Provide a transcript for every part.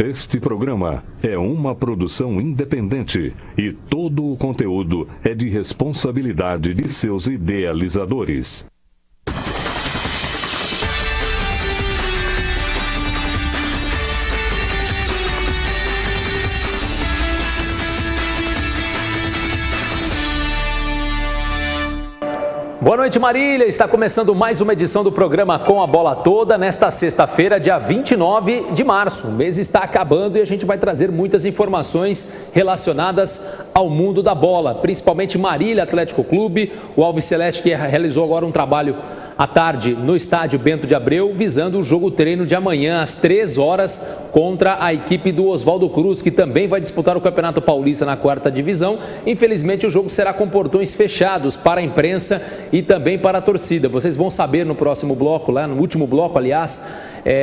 Este programa é uma produção independente e todo o conteúdo é de responsabilidade de seus idealizadores. Boa noite, Marília. Está começando mais uma edição do programa Com a Bola Toda nesta sexta-feira, dia 29 de março. O mês está acabando e a gente vai trazer muitas informações relacionadas ao mundo da bola, principalmente Marília Atlético Clube, o Alves Celeste que realizou agora um trabalho à tarde no estádio Bento de Abreu, visando o jogo treino de amanhã às 3 horas contra a equipe do Oswaldo Cruz, que também vai disputar o Campeonato Paulista na 4ª divisão. Infelizmente o jogo será com portões fechados para a imprensa e também para a torcida. Vocês vão saber no próximo bloco, lá no último bloco, aliás,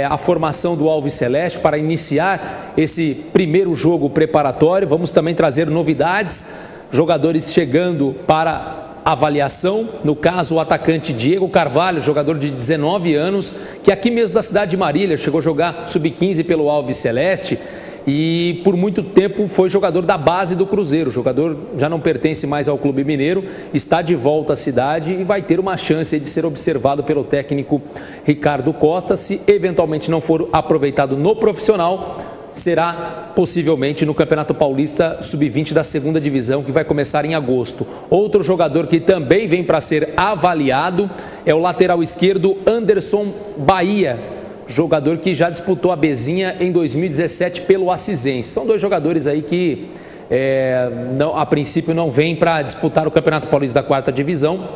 a formação do Alves Celeste para iniciar esse primeiro jogo preparatório. Vamos também trazer novidades, jogadores chegando para avaliação, no caso o atacante Diego Carvalho, jogador de 19 anos, que aqui mesmo da cidade de Marília chegou a jogar sub-15 pelo Alves Celeste e por muito tempo foi jogador da base do Cruzeiro. O jogador já não pertence mais ao Clube Mineiro, está de volta à cidade e vai ter uma chance de ser observado pelo técnico Ricardo Costa. Se eventualmente não for aproveitado no profissional, será possivelmente no Campeonato Paulista Sub-20 da 2ª divisão, que vai começar em agosto. Outro jogador que também vem para ser avaliado é o lateral esquerdo Anderson Bahia, jogador que já disputou a Bezinha em 2017 pelo Acizense. São dois jogadores aí que a princípio não vêm para disputar o Campeonato Paulista da 4ª divisão,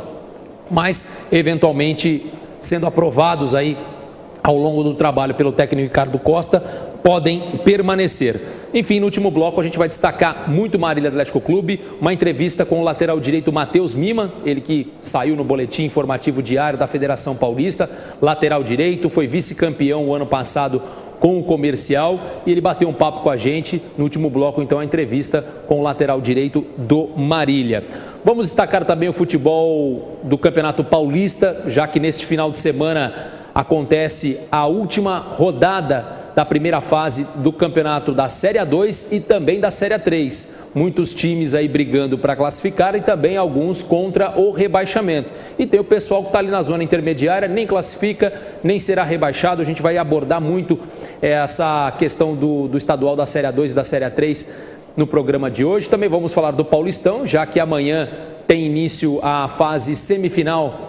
mas eventualmente sendo aprovados aí ao longo do trabalho pelo técnico Ricardo Costa, podem permanecer. Enfim, no último bloco a gente vai destacar muito Marília Atlético Clube, uma entrevista com o lateral direito Matheus Mima, ele que saiu no boletim informativo diário da Federação Paulista, lateral direito, foi vice-campeão o ano passado com o Comercial e ele bateu um papo com a gente no último bloco, então a entrevista com o lateral direito do Marília. Vamos destacar também o futebol do Campeonato Paulista, já que neste final de semana acontece a última rodada da primeira fase do campeonato da Série A2 e também da Série A3. Muitos times aí brigando para classificar e também alguns contra o rebaixamento. E tem o pessoal que está ali na zona intermediária, nem classifica, nem será rebaixado. A gente vai abordar muito essa questão do estadual da Série A2 e da Série A3 no programa de hoje. Também vamos falar do Paulistão, já que amanhã tem início a fase semifinal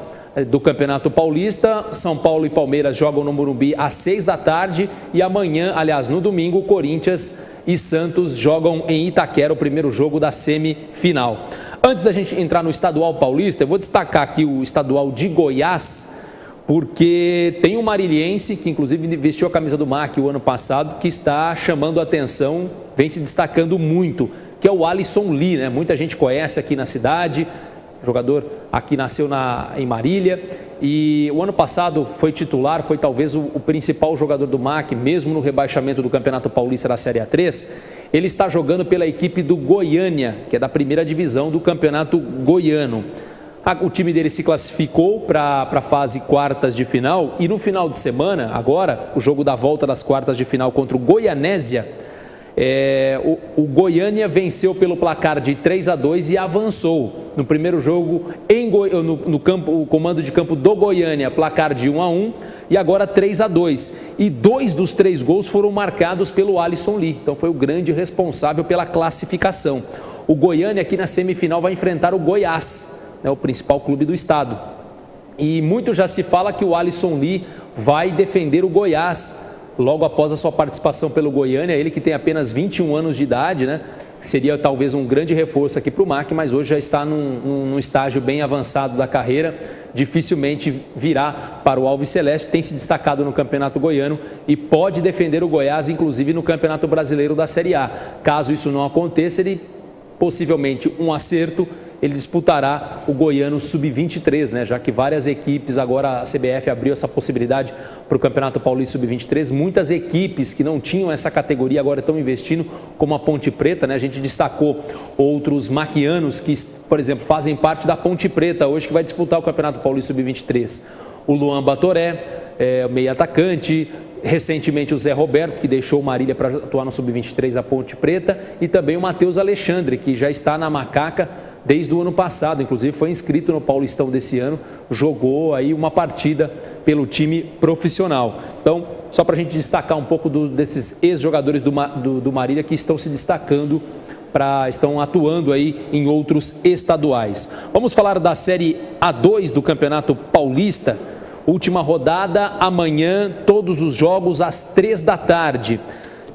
do Campeonato Paulista. São Paulo e Palmeiras jogam no Morumbi às 6 da tarde e amanhã, aliás, no domingo, Corinthians e Santos jogam em Itaquera o primeiro jogo da semifinal. Antes da gente entrar no estadual paulista, eu vou destacar aqui o estadual de Goiás, porque tem um mariliense que inclusive vestiu a camisa do MAC o ano passado, que está chamando a atenção, vem se destacando muito, que é o Alisson Lee, né? Muita gente conhece aqui na cidade. Jogador aqui nasceu em Marília e o ano passado foi titular, foi talvez o principal jogador do MAC, mesmo no rebaixamento do Campeonato Paulista da Série A3. Ele está jogando pela equipe do Goiânia, que é da 1ª divisão do Campeonato Goiano. O time dele se classificou para a fase quartas de final e no final de semana, agora, o jogo da volta das quartas de final contra o Goianésia, o Goiânia venceu pelo placar de 3-2 e avançou. No primeiro jogo, no comando de campo do Goiânia, placar de 1-1 e agora 3-2. E 2 dos 3 gols foram marcados pelo Alisson Lee. Então foi o grande responsável pela classificação. O Goiânia aqui na semifinal vai enfrentar o Goiás, né, o principal clube do estado. E muito já se fala que o Alisson Lee vai defender o Goiás logo após a sua participação pelo Goiânia, ele que tem apenas 21 anos de idade, né? Seria talvez um grande reforço aqui para o MAC, mas hoje já está num estágio bem avançado da carreira, dificilmente virá para o Alves Celeste, tem se destacado no Campeonato Goiano e pode defender o Goiás, inclusive no Campeonato Brasileiro da Série A. Caso isso não aconteça, ele possivelmente um acerto, ele disputará o Goiano Sub-23, né? Já que várias equipes, agora a CBF abriu essa possibilidade para o Campeonato Paulista Sub-23, muitas equipes que não tinham essa categoria agora estão investindo, como a Ponte Preta, né? A gente destacou outros maquianos que, por exemplo, fazem parte da Ponte Preta hoje, que vai disputar o Campeonato Paulista Sub-23. O Luan Batoré, o meio atacante, recentemente o Zé Roberto, que deixou o Marília para atuar no Sub-23 da Ponte Preta, e também o Matheus Alexandre, que já está na Macaca desde o ano passado, inclusive foi inscrito no Paulistão desse ano, jogou aí uma partida pelo time profissional. Então, só para a gente destacar um pouco desses ex-jogadores do Marília que estão se destacando, estão atuando aí em outros estaduais. Vamos falar da Série A2 do Campeonato Paulista. Última rodada, amanhã, todos os jogos às 3 da tarde.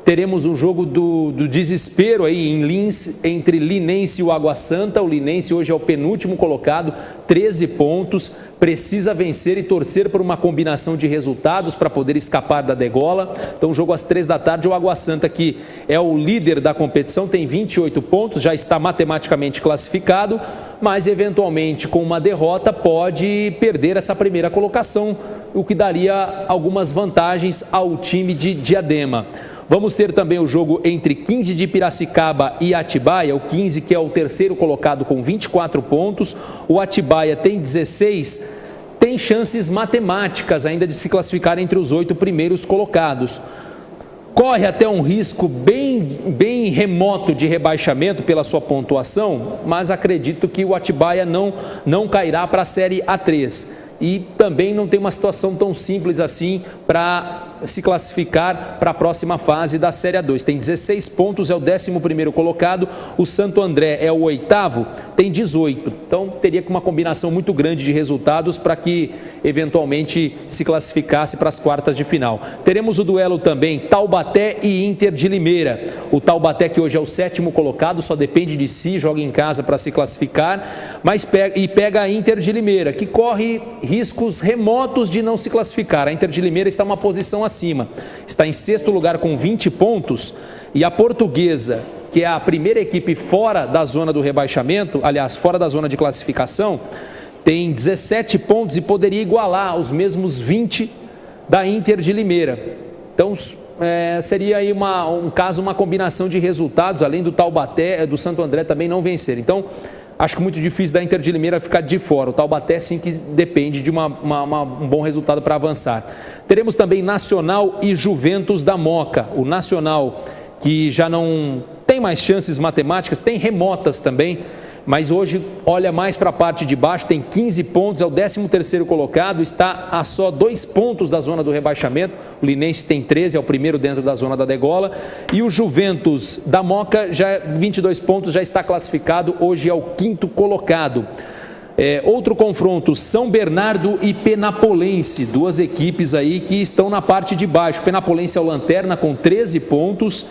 Teremos um jogo do desespero aí em Lins, entre Linense e o Água Santa. O Linense hoje é o penúltimo colocado, 13 pontos. Precisa vencer e torcer por uma combinação de resultados para poder escapar da degola. Então, jogo às 3 da tarde, o Água Santa, que é o líder da competição, tem 28 pontos, já está matematicamente classificado, mas eventualmente com uma derrota pode perder essa primeira colocação, o que daria algumas vantagens ao time de Diadema. Vamos ter também o jogo entre 15 de Piracicaba e Atibaia, o 15 que é o terceiro colocado com 24 pontos, o Atibaia tem 16, tem chances matemáticas ainda de se classificar entre os 8 primeiros colocados. Corre até um risco bem remoto de rebaixamento pela sua pontuação, mas acredito que o Atibaia não cairá para a Série A3. E também não tem uma situação tão simples assim para se classificar para a próxima fase da Série A2. Tem 16 pontos, é o 11º colocado, o Santo André é o 8º, tem 18. Então teria uma combinação muito grande de resultados para que eventualmente se classificasse para as quartas de final. Teremos o duelo também Taubaté e Inter de Limeira. O Taubaté, que hoje é o 7º colocado, só depende de si, joga em casa para se classificar, mas pega a Inter de Limeira, que corre riscos remotos de não se classificar. A Inter de Limeira está uma posição acima, está em 6º lugar com 20 pontos, e a Portuguesa, que é a primeira equipe fora da zona do rebaixamento, aliás, fora da zona de classificação, tem 17 pontos e poderia igualar os mesmos 20 da Inter de Limeira. Então, seria aí uma combinação de resultados, além do Taubaté, do Santo André também não vencer. Então, acho que muito difícil da Inter de Limeira ficar de fora. O Taubaté sim que depende de um bom resultado para avançar. Teremos também Nacional e Juventus da Moca. O Nacional, que já não tem mais chances matemáticas, tem remotas também, mas hoje olha mais para a parte de baixo, tem 15 pontos, é o 13º colocado, está a só 2 pontos da zona do rebaixamento. O Linense tem 13, é o primeiro dentro da zona da degola, e o Juventus da Moca, já 22 pontos, já está classificado, hoje é o 5º colocado. Outro confronto, São Bernardo e Penapolense, duas equipes aí que estão na parte de baixo. Penapolense é o lanterna com 13 pontos,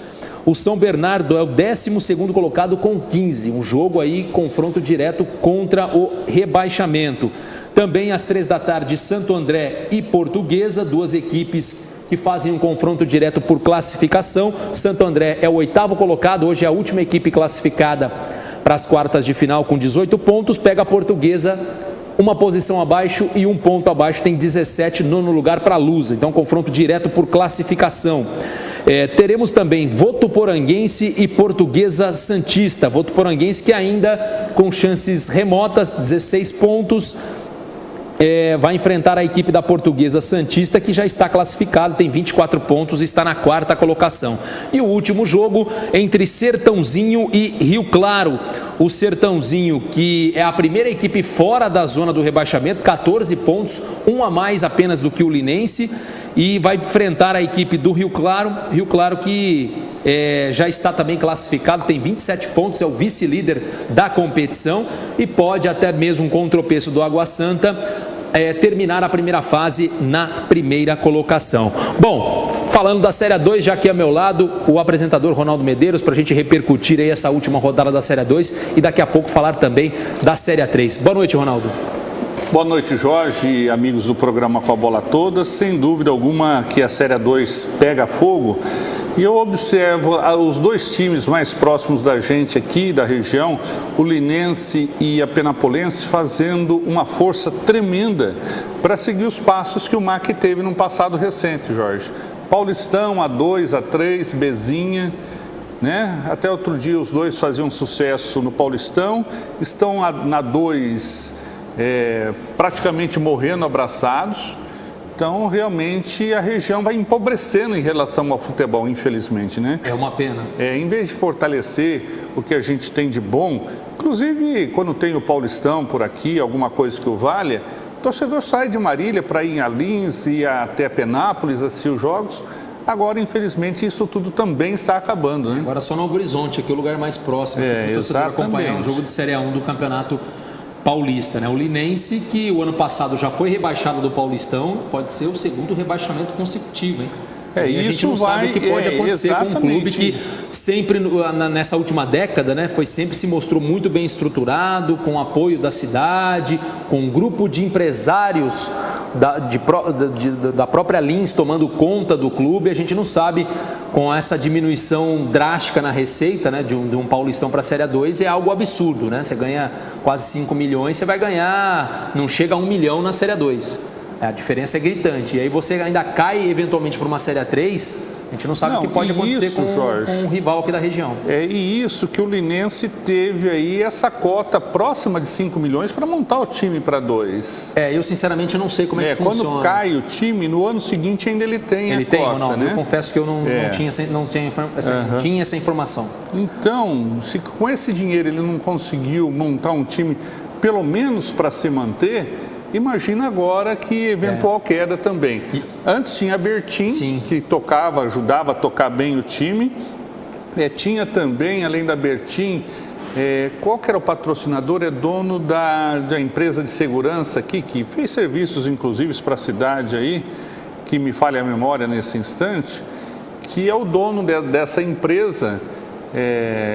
o São Bernardo é o 12º colocado com 15, um jogo aí, confronto direto contra o rebaixamento. Também às 3 da tarde, Santo André e Portuguesa, duas equipes que fazem um confronto direto por classificação. Santo André é o 8º colocado, hoje é a última equipe classificada para as quartas de final com 18 pontos, pega a Portuguesa uma posição abaixo e um ponto abaixo, tem 17, nono lugar para a Lusa. Então, confronto direto por classificação. Teremos também Votuporanguense e Portuguesa Santista. Votuporanguense que ainda com chances remotas, 16 pontos, vai enfrentar a equipe da Portuguesa Santista, que já está classificada, tem 24 pontos e está na 4ª colocação. E o último jogo entre Sertãozinho e Rio Claro. O Sertãozinho, que é a primeira equipe fora da zona do rebaixamento, 14 pontos, um a mais apenas do que o Linense, e vai enfrentar a equipe do Rio Claro. Rio Claro que já está também classificado, tem 27 pontos, é o vice-líder da competição e pode até mesmo com o tropeço do Água Santa terminar a primeira fase na primeira colocação. Bom, falando da Série A2, já aqui ao meu lado, o apresentador Ronaldo Medeiros, para a gente repercutir aí essa última rodada da Série A2 e daqui a pouco falar também da Série A3. Boa noite, Ronaldo. Boa noite, Jorge e amigos do programa Com a Bola Toda. Sem dúvida alguma que a Série A2 pega fogo e eu observo os dois times mais próximos da gente aqui, da região, o Linense e a Penapolense, fazendo uma força tremenda para seguir os passos que o MAC teve no passado recente, Jorge. Paulistão, A2, A3, Bezinha, né? Até outro dia os dois faziam sucesso no Paulistão, estão na 2 praticamente morrendo abraçados, Então, realmente, a região vai empobrecendo em relação ao futebol, infelizmente, né? É uma pena. Em vez de fortalecer o que a gente tem de bom, inclusive quando tem o Paulistão por aqui, alguma coisa que o valha, o torcedor sai de Marília para ir a Lins e até Penápolis assistir os jogos. Agora, infelizmente, isso tudo também está acabando, né? Agora só Novo Horizonte, aqui é o lugar mais próximo para o torcedor acompanhar um jogo de Série A1 do Campeonato Paulista, né? O Linense, que o ano passado já foi rebaixado do Paulistão, pode ser o segundo rebaixamento consecutivo, hein? E a gente não sabe o que pode acontecer com um clube que sempre, nessa última década, né, sempre se mostrou muito bem estruturado, com apoio da cidade, com um grupo de empresários da própria Lins tomando conta do clube. A gente não sabe, com essa diminuição drástica na receita, né, de um Paulistão para a Série A2, é algo absurdo, né? Você ganha quase 5 milhões, você vai ganhar, não chega a 1 milhão na Série A2. A diferença é gritante. E aí você ainda cai eventualmente para uma Série A3, a gente não sabe o que pode acontecer com um rival aqui da região. E isso que o Linense teve aí, essa cota próxima de 5 milhões para montar o time para 2. Eu sinceramente não sei como é que funciona. Quando cai o time, no ano seguinte ainda ele tem a cota, Ronaldo, né? Eu confesso que eu não tinha essa informação. Então, se com esse dinheiro ele não conseguiu montar um time, pelo menos para se manter, imagina agora que eventual queda também. Antes tinha a Bertin, que ajudava a tocar bem o time. Tinha também, além da Bertin, qual que era o patrocinador? É dono da empresa de segurança aqui, que fez serviços inclusive para a cidade aí, que me falha a memória nesse instante, que é o dono dessa empresa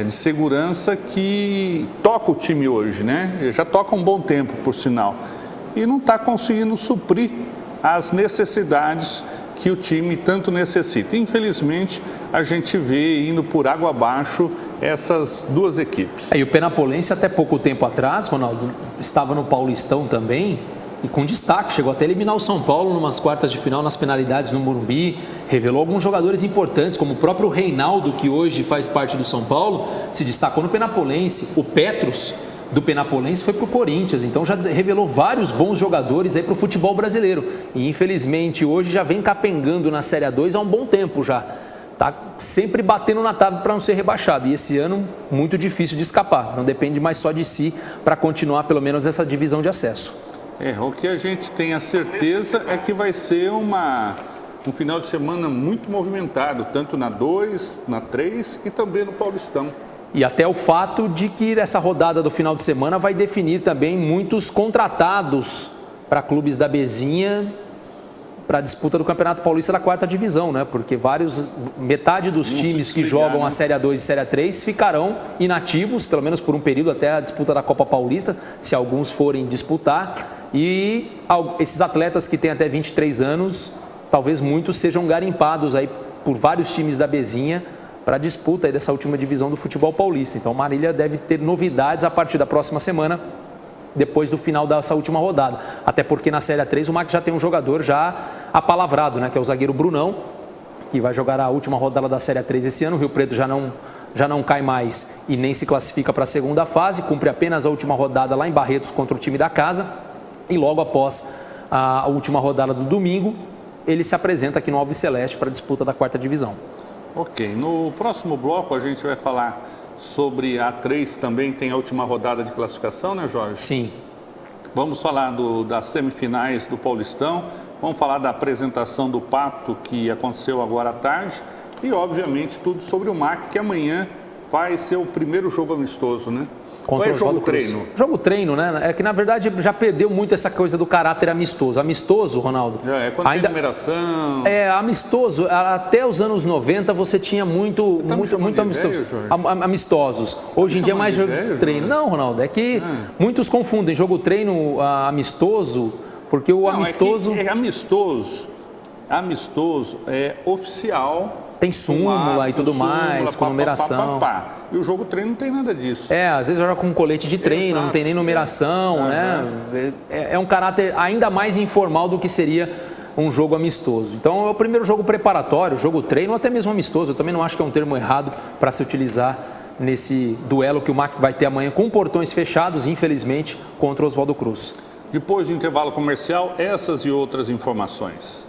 de segurança que toca o time hoje, né? Já toca há um bom tempo, por sinal. E não está conseguindo suprir as necessidades que o time tanto necessita. Infelizmente, a gente vê indo por água abaixo essas duas equipes. E o Penapolense, até pouco tempo atrás, Ronaldo, estava no Paulistão também, e com destaque, chegou até a eliminar o São Paulo numas quartas de final, nas penalidades no Morumbi, revelou alguns jogadores importantes, como o próprio Reinaldo, que hoje faz parte do São Paulo, se destacou no Penapolense, o Petros, do Penapolense, foi para o Corinthians, então já revelou vários bons jogadores aí para o futebol brasileiro. E infelizmente hoje já vem capengando na Série A2 há um bom tempo já. Está sempre batendo na tábua para não ser rebaixado. E esse ano muito difícil de escapar. Não depende mais só de si para continuar pelo menos essa divisão de acesso. O que a gente tem a certeza é que vai ser um final de semana muito movimentado, tanto na 2, na 3 e também no Paulistão. E até o fato de que essa rodada do final de semana vai definir também muitos contratados para clubes da Bezinha para a disputa do Campeonato Paulista da 4ª Divisão, né? Porque metade dos times que jogam a Série A2 e Série A3 ficarão inativos, pelo menos por um período, até a disputa da Copa Paulista, se alguns forem disputar. E esses atletas que têm até 23 anos, talvez muitos sejam garimpados aí por vários times da Bezinha para a disputa aí dessa última divisão do futebol paulista. Então, Marília deve ter novidades a partir da próxima semana, depois do final dessa última rodada. Até porque na Série A3 o MAC já tem um jogador já apalavrado, né, que é o zagueiro Brunão, que vai jogar a última rodada da Série A3 esse ano. O Rio Preto já não cai mais e nem se classifica para a segunda fase, cumpre apenas a última rodada lá em Barretos contra o time da casa. E logo após a última rodada do domingo, ele se apresenta aqui no Alves Celeste para a disputa da 4ª Divisão. Ok, no próximo bloco a gente vai falar sobre a A3, também tem a última rodada de classificação, né, Jorge? Sim. Vamos falar das semifinais do Paulistão, vamos falar da apresentação do Pato que aconteceu agora à tarde e, obviamente, tudo sobre o MAC, que amanhã vai ser o primeiro jogo amistoso, né? Qual é jogo treino? Jogo treino, né? É que na verdade já perdeu muito essa coisa do caráter amistoso. Amistoso, Ronaldo? Quando tem numeração. Amistoso. Até os anos 90 você tinha muito amistosos. Hoje em dia é mais jogo treino. Não, Ronaldo, é que muitos confundem jogo treino amistoso, porque o amistoso. Amistoso é oficial. Tem súmula e tudo mais, com numeração. E o jogo treino não tem nada disso. Às vezes joga com um colete de treino, não tem nem numeração, né? É um caráter ainda mais informal do que seria um jogo amistoso. Então é o primeiro jogo preparatório, jogo treino, ou até mesmo amistoso. Eu também não acho que é um termo errado para se utilizar nesse duelo que o MAC vai ter amanhã com portões fechados, infelizmente, contra o Oswaldo Cruz. Depois do intervalo comercial, essas e outras informações.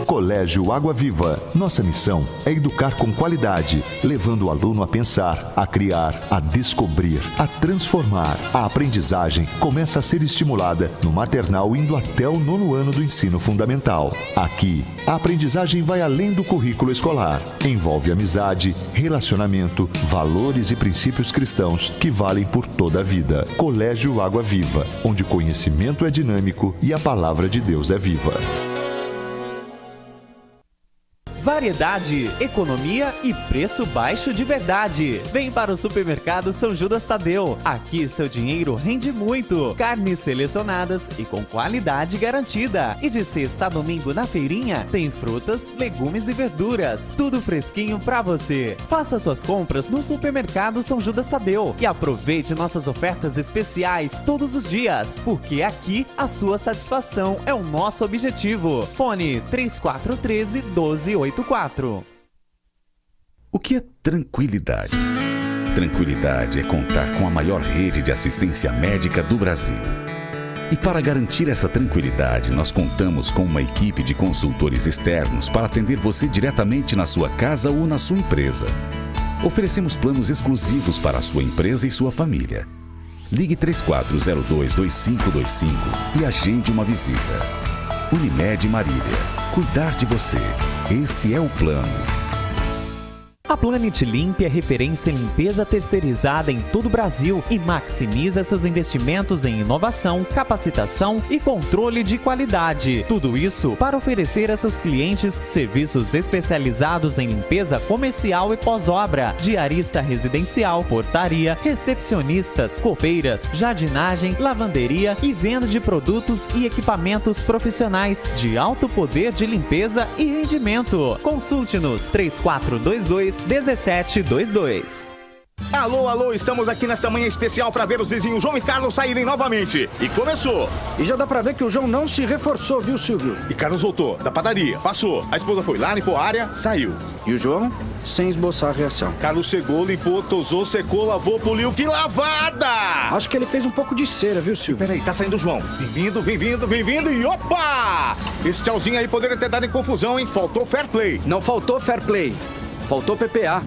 Colégio Água Viva. Nossa missão é educar com qualidade, levando o aluno a pensar, a criar, a descobrir, a transformar. A aprendizagem começa a ser estimulada no maternal indo até o 9º ano do ensino fundamental. Aqui, a aprendizagem vai além do currículo escolar. Envolve amizade, relacionamento, valores e princípios cristãos que valem por toda a vida. Colégio Água Viva, onde conhecimento é dinâmico e a palavra de Deus é viva. Variedade, economia e preço baixo de verdade. Vem para o Supermercado São Judas Tadeu. Aqui seu dinheiro rende muito. Carnes selecionadas e com qualidade garantida. E de sexta a domingo na feirinha tem frutas, legumes e verduras. Tudo fresquinho para você. Faça suas compras no Supermercado São Judas Tadeu e aproveite nossas ofertas especiais todos os dias, porque aqui a sua satisfação é o nosso objetivo. Fone 3413-1284. O que é tranquilidade? Tranquilidade é contar com a maior rede de assistência médica do Brasil. E para garantir essa tranquilidade, nós contamos com uma equipe de consultores externos para atender você diretamente na sua casa ou na sua empresa. Oferecemos planos exclusivos para a sua empresa e sua família. Ligue 3402-2525 e agende uma visita. Unimed Marília. Cuidar de você. Esse é o plano. A Planet Limp é referência em limpeza terceirizada em todo o Brasil e maximiza seus investimentos em inovação, capacitação e controle de qualidade. Tudo isso para oferecer a seus clientes serviços especializados em limpeza comercial e pós-obra, diarista residencial, portaria, recepcionistas, copeiras, jardinagem, lavanderia e venda de produtos e equipamentos profissionais de alto poder de limpeza e rendimento. Consulte-nos 3422-1722. Alô, estamos aqui nesta manhã especial para ver os vizinhos João e Carlos saírem novamente. E começou! E já dá pra ver que o João não se reforçou, viu, Silvio? E Carlos voltou, da padaria, passou. A esposa foi lá, limpou a área, saiu. E o João, sem esboçar a reação. Carlos chegou, limpou, tosou, secou, lavou, poliu. Que lavada! Acho que ele fez um pouco de cera, viu, Silvio? Peraí, tá saindo o João. Bem-vindo e opa! Esse tchauzinho aí poderia ter dado em confusão, hein? Faltou fair play. Não faltou fair play. Faltou PPA.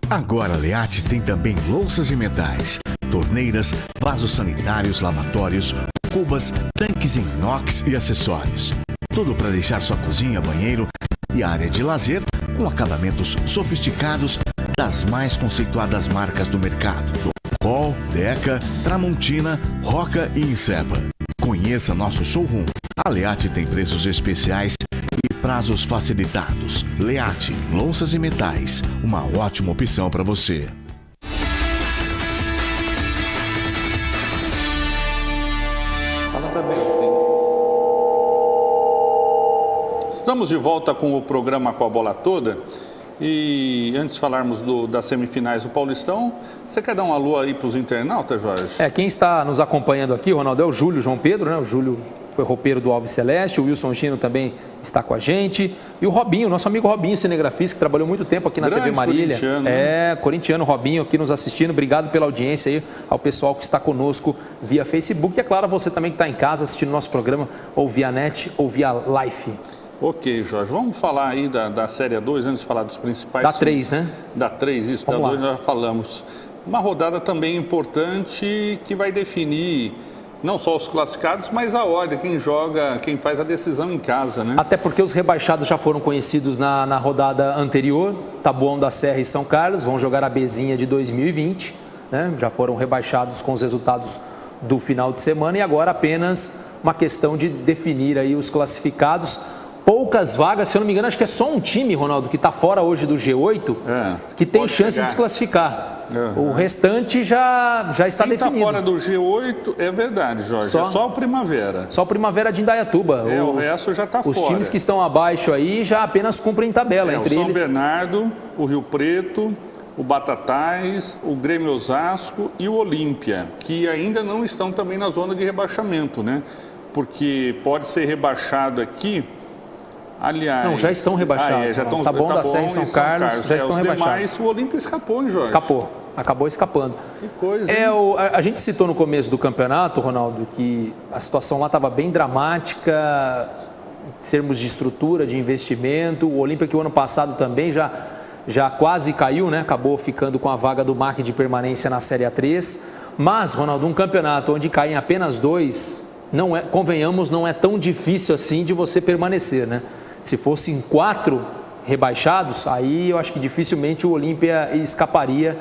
Agora a Leate tem também louças e metais, torneiras, vasos sanitários, lavatórios, cubas, tanques em inox e acessórios. Tudo para deixar sua cozinha, banheiro e área de lazer com acabamentos sofisticados das mais conceituadas marcas do mercado. Col, Deca, Tramontina, Roca e Insepa. Conheça nosso showroom. A Leate tem preços especiais e prazos facilitados. Leate, louças e metais, uma ótima opção para você. Fala também, sim. Estamos de volta com o programa Com a Bola Toda. E antes de falarmos das semifinais do Paulistão, você quer dar um alô aí para os internautas, Jorge? Quem está nos acompanhando aqui, Ronaldo, é o Júlio João Pedro, né? O Júlio foi roupeiro do Alves Celeste, o Wilson Chino também está com a gente. E o Robinho, nosso amigo Robinho, cinegrafista, que trabalhou muito tempo aqui na TV Marília. Corintiano, corintiano, Robinho aqui nos assistindo. Obrigado pela audiência aí, ao pessoal que está conosco via Facebook. E é claro, você também que está em casa assistindo nosso programa, ou via net, ou via live. Ok, Jorge, vamos falar aí da Série 2, antes de falar dos principais. Da 3, né? Da 3, isso, vamos da lá. 2 nós já falamos. Uma rodada também importante que vai definir não só os classificados, mas a ordem, quem joga, quem faz a decisão em casa, né? Até porque os rebaixados já foram conhecidos na rodada anterior, Taboão da Serra e São Carlos, vão jogar a Bezinha de 2020, né? Já foram rebaixados com os resultados do final de semana e agora apenas uma questão de definir aí os classificados. Poucas vagas, se eu não me engano, acho que é só um time, Ronaldo, que está fora hoje do G8, que tem chance de se classificar. O restante já está definido. Quem está fora do G8, é verdade, Jorge, é só o Primavera. Só o Primavera de Indaiatuba. O resto já está fora. Os times que estão abaixo aí já apenas cumprem tabela. Entre o São eles... Bernardo, o Rio Preto, o Batatais, o Grêmio Osasco e o Olímpia, que ainda não estão também na zona de rebaixamento, né? Porque pode ser rebaixado aqui Aliás... Não, já estão rebaixados. Já estão, Taboão da Serra e São Carlos já estão rebaixados. Demais, o Olímpia escapou, hein, Jorge? Escapou. Acabou escapando. Que coisa, hein? A gente citou no começo do campeonato, Ronaldo, que a situação lá estava bem dramática em termos de estrutura, de investimento. O Olímpia, que o ano passado também já quase caiu, né? Acabou ficando com a vaga do MAC de permanência na Série A3. Mas, Ronaldo, um campeonato onde caem apenas 2, convenhamos, não é tão difícil assim de você permanecer, né? Se fossem 4 rebaixados, aí eu acho que dificilmente o Olímpia escaparia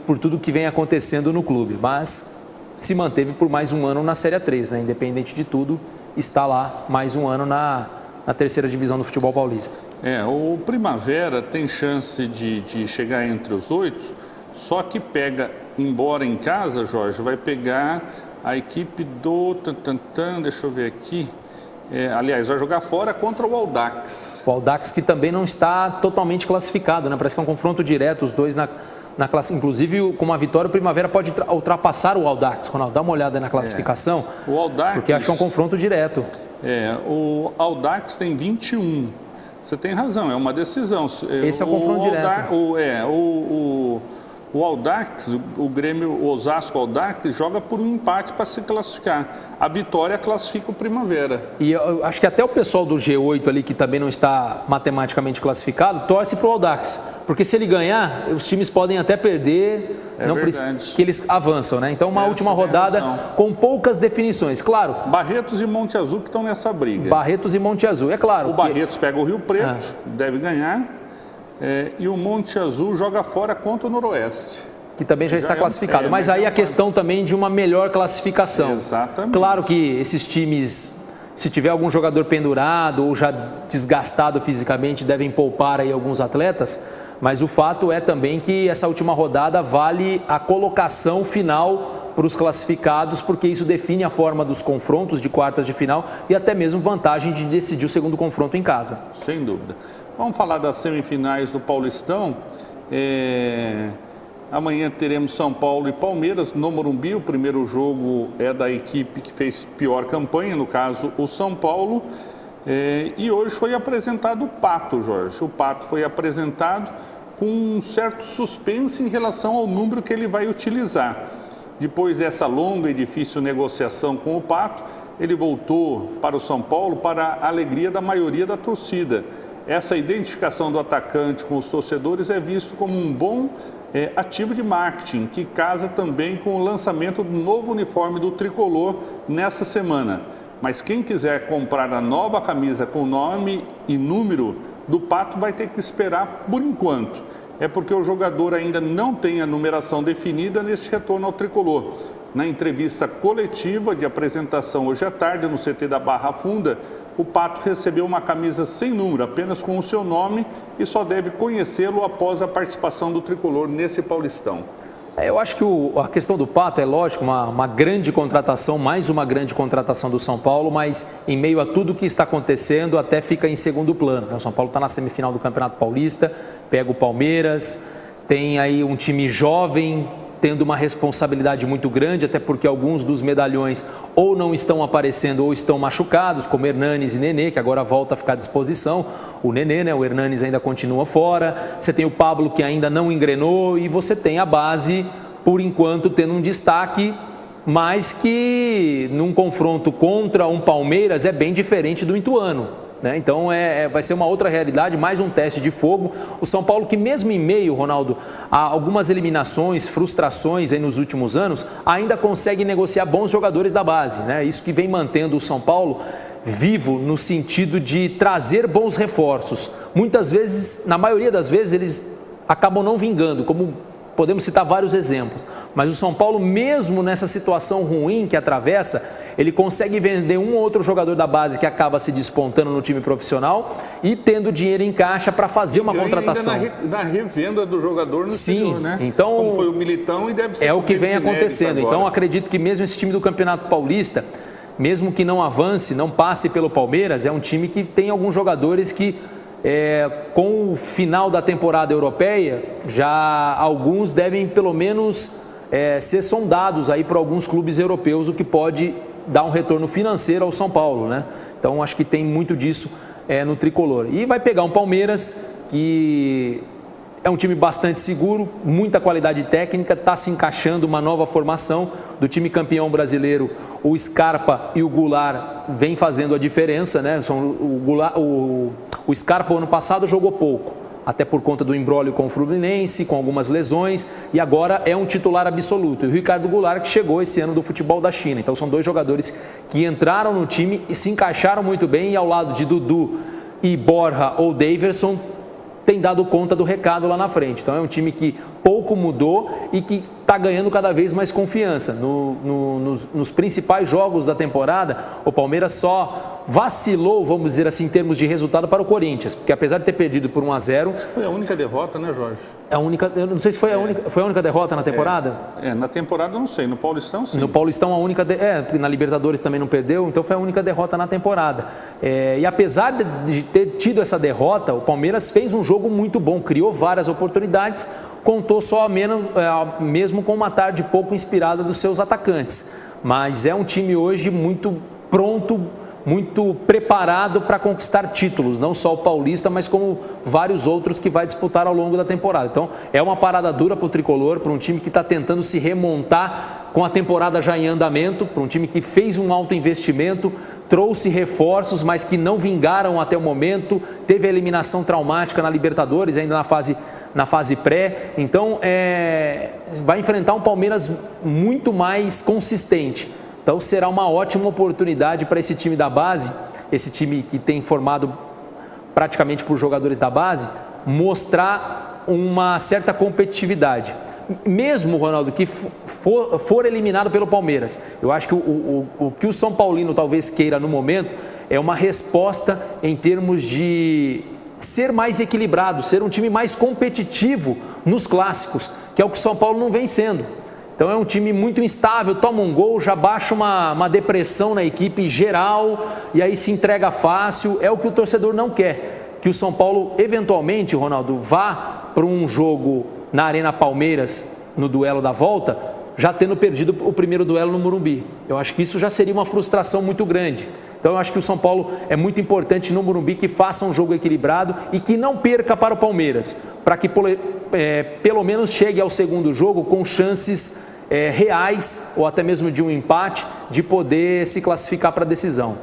por tudo que vem acontecendo no clube. Mas se manteve por mais um ano na Série A3, né? Independente de tudo, está lá mais um ano na terceira divisão do futebol paulista. O Primavera tem chance de chegar entre os 8, só que pega, embora em casa, Jorge, vai pegar a equipe do... deixa eu ver aqui... aliás, vai jogar fora contra o Audax. O Audax, que também não está totalmente classificado, né? Parece que é um confronto direto, os dois na classe. Inclusive, com uma vitória, o Primavera pode ultrapassar o Audax. Ronaldo, dá uma olhada na classificação, o Audax, porque acho que é um confronto direto. O Audax tem 21. Você tem razão, é uma decisão. Esse é o confronto direto. O Audax, o Grêmio, o Osasco Audax, joga por um empate para se classificar. A vitória classifica o Primavera. E eu acho que até o pessoal do G8 ali, que também não está matematicamente classificado, torce para o Audax. Porque se ele ganhar, os times podem até perder, que eles avançam, né? Então, uma última rodada com poucas definições, claro. Barretos e Monte Azul que estão nessa briga. Barretos e Monte Azul, é claro. O Barretos pega o Rio Preto, deve ganhar. E o Monte Azul joga fora contra o Noroeste. Que também já está classificado. Mas aí a questão também de uma melhor classificação. Exatamente. Claro que esses times, se tiver algum jogador pendurado ou já desgastado fisicamente, devem poupar aí alguns atletas. Mas o fato é também que essa última rodada vale a colocação final para os classificados, porque isso define a forma dos confrontos de quartas de final e até mesmo vantagem de decidir o segundo confronto em casa. Sem dúvida. Vamos falar das semifinais do Paulistão. Amanhã teremos São Paulo e Palmeiras no Morumbi. O primeiro jogo é da equipe que fez pior campanha, no caso o São Paulo. E hoje foi apresentado o Pato, Jorge. O Pato foi apresentado com um certo suspense em relação ao número que ele vai utilizar. Depois dessa longa e difícil negociação com o Pato, ele voltou para o São Paulo para a alegria da maioria da torcida. Essa identificação do atacante com os torcedores é visto como um bom ativo de marketing, que casa também com o lançamento do novo uniforme do Tricolor nessa semana. Mas quem quiser comprar a nova camisa com nome e número do Pato vai ter que esperar por enquanto. É porque o jogador ainda não tem a numeração definida nesse retorno ao Tricolor. Na entrevista coletiva de apresentação hoje à tarde no CT da Barra Funda, o Pato recebeu uma camisa sem número, apenas com o seu nome, e só deve conhecê-lo após a participação do Tricolor nesse Paulistão. Eu acho que a questão do Pato é lógico, uma grande contratação, mais uma grande contratação do São Paulo, mas em meio a tudo que está acontecendo, até fica em segundo plano. O São Paulo está na semifinal do Campeonato Paulista, pega o Palmeiras, tem aí um time jovem, tendo uma responsabilidade muito grande, até porque alguns dos medalhões ou não estão aparecendo ou estão machucados, como Hernanes e Nenê, que agora volta a ficar à disposição. O Nenê, né? O Hernanes ainda continua fora. Você tem o Pablo, que ainda não engrenou, e você tem a base, por enquanto, tendo um destaque, mas que num confronto contra um Palmeiras é bem diferente do Ituano. Então vai ser uma outra realidade, mais um teste de fogo. O São Paulo, que mesmo em meio, Ronaldo, a algumas eliminações, frustrações aí nos últimos anos, ainda consegue negociar bons jogadores da base. Isso que vem mantendo o São Paulo vivo no sentido de trazer bons reforços. Muitas vezes, na maioria das vezes, eles acabam não vingando, como podemos citar vários exemplos. Mas o São Paulo, mesmo nessa situação ruim que atravessa, ele consegue vender um ou outro jogador da base que acaba se despontando no time profissional e tendo dinheiro em caixa para fazer uma contratação. Ainda na revenda do jogador no exterior, né? Então, como foi o Militão e deve ser o que vem acontecendo. Então, acredito que mesmo esse time do Campeonato Paulista, mesmo que não avance, não passe pelo Palmeiras, é um time que tem alguns jogadores que, com o final da temporada europeia, já alguns devem pelo menos ser sondados aí por alguns clubes europeus, o que pode dar um retorno financeiro ao São Paulo, Então, acho que tem muito disso no tricolor. E vai pegar um Palmeiras que é um time bastante seguro, muita qualidade técnica, está se encaixando uma nova formação do time campeão brasileiro. O Scarpa e o Goulart vêm fazendo a diferença, né? O Scarpa, ano passado, jogou pouco, até por conta do imbróglio com o Fluminense, com algumas lesões, e agora é um titular absoluto. E o Ricardo Goulart, que chegou esse ano do futebol da China. Então são dois jogadores que entraram no time e se encaixaram muito bem, e ao lado de Dudu e Borja ou Daverson, tem dado conta do recado lá na frente. Então é um time que pouco mudou e que está ganhando cada vez mais confiança. Nos principais jogos da temporada, o Palmeiras só vacilou, vamos dizer assim, em termos de resultado para o Corinthians, porque apesar de ter perdido por 1-0... Foi a única derrota, né, Jorge? É a única, eu não sei se foi a única derrota na temporada? Na temporada eu não sei, no Paulistão sim. No Paulistão a única, na Libertadores também não perdeu, então foi a única derrota na temporada. E apesar de ter tido essa derrota, o Palmeiras fez um jogo muito bom, criou várias oportunidades, contou só mesmo com uma tarde pouco inspirada dos seus atacantes. Mas é um time hoje muito pronto, muito preparado para conquistar títulos, não só o Paulista, mas como vários outros que vai disputar ao longo da temporada. Então, é uma parada dura para o Tricolor, para um time que está tentando se remontar com a temporada já em andamento, para um time que fez um alto investimento, trouxe reforços, mas que não vingaram até o momento, teve a eliminação traumática na Libertadores, ainda na fase pré. Então, vai enfrentar um Palmeiras muito mais consistente. Então será uma ótima oportunidade para esse time da base, esse time que tem formado praticamente por jogadores da base, mostrar uma certa competitividade. Mesmo, Ronaldo, que for eliminado pelo Palmeiras, eu acho que o que o São Paulino talvez queira no momento é uma resposta em termos de ser mais equilibrado, ser um time mais competitivo nos clássicos, que é o que o São Paulo não vem sendo. Então é um time muito instável, toma um gol, já baixa uma depressão na equipe geral e aí se entrega fácil. É o que o torcedor não quer, que o São Paulo eventualmente, Ronaldo, vá para um jogo na Arena Palmeiras, no duelo da volta, já tendo perdido o primeiro duelo no Morumbi. Eu acho que isso já seria uma frustração muito grande. Então eu acho que o São Paulo é muito importante no Morumbi que faça um jogo equilibrado e que não perca para o Palmeiras, para que pelo menos chegue ao segundo jogo com chances reais ou até mesmo de um empate, de poder se classificar para a decisão,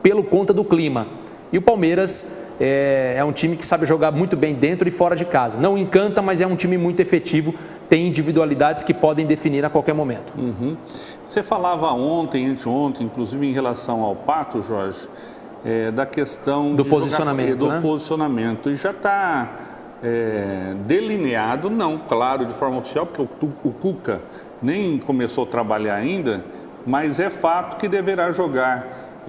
pelo conta do clima. E o Palmeiras é um time que sabe jogar muito bem dentro e fora de casa. Não encanta, mas é um time muito efetivo, tem individualidades que podem definir a qualquer momento. Uhum. Você falava anteontem, inclusive em relação ao Pato, Jorge, da questão do posicionamento, do posicionamento. E já está delineado, não, claro, de forma oficial, porque o Cuca nem começou a trabalhar ainda, mas é fato que deverá jogar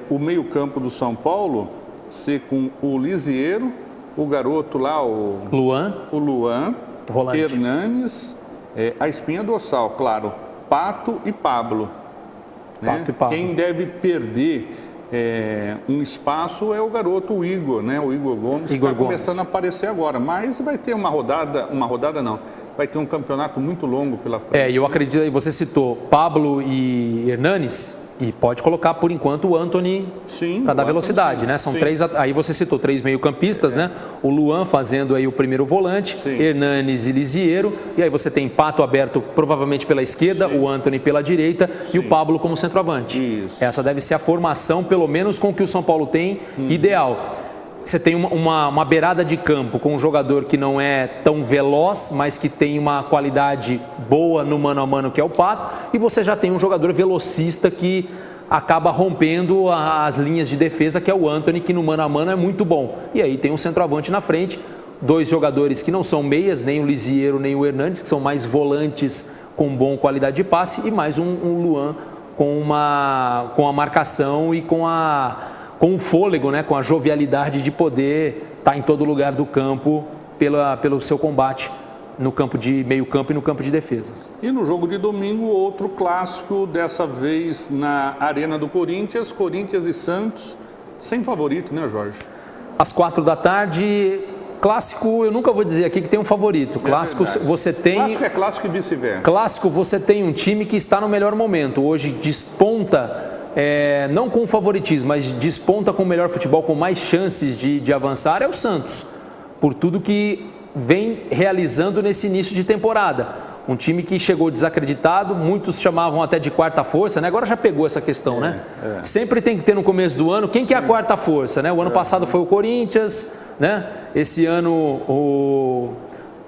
o meio-campo do São Paulo ser com o Lisiero, o garoto lá, o Luan, volante. Hernanes, a espinha dorsal, claro, Pato e Pablo. Né? Quem deve perder um espaço é o garoto, o Igor, né? O Igor Gomes, que está começando a aparecer agora, mas vai ter vai ter um campeonato muito longo pela frente. Eu acredito, você citou Pablo e Hernanes, e pode colocar por enquanto o Antony para dar velocidade, sim, né? São três, aí você citou 3 meio-campistas, né? O Luan fazendo aí o primeiro volante, Hernanes e Lisiero, e aí você tem Pato aberto provavelmente pela esquerda, o Antony pela direita e o Pablo como centroavante. Isso. Essa deve ser a formação, pelo menos com o que o São Paulo tem, ideal. Você tem uma beirada de campo com um jogador que não é tão veloz, mas que tem uma qualidade boa no mano a mano, que é o Pato, e você já tem um jogador velocista que acaba rompendo as linhas de defesa, que é o Antony, que no mano a mano é muito bom. E aí tem um centroavante na frente, 2 jogadores que não são meias, nem o Lisiero, nem o Hernanes, que são mais volantes com boa qualidade de passe, e mais um Luan com a marcação e com o fôlego, né, com a jovialidade de poder estar em todo lugar do campo pelo seu combate no campo de meio campo e no campo de defesa. E no jogo de domingo, outro clássico, dessa vez na Arena do Corinthians e Santos, sem favorito, né, Jorge? Às 4 da tarde, clássico, eu nunca vou dizer aqui que tem um favorito. Clássico, você tem... Clássico é clássico e vice-versa. Clássico, você tem um time que está no melhor momento. Hoje desponta não com favoritismo, mas desponta com o melhor futebol, com mais chances de avançar, é o Santos, por tudo que vem realizando nesse início de temporada. Um time que chegou desacreditado, muitos chamavam até de quarta força, né? Agora já pegou essa questão, né? Sempre tem que ter no começo do ano, quem que é a quarta força, né? O ano passado foi o Corinthians, né? Esse ano,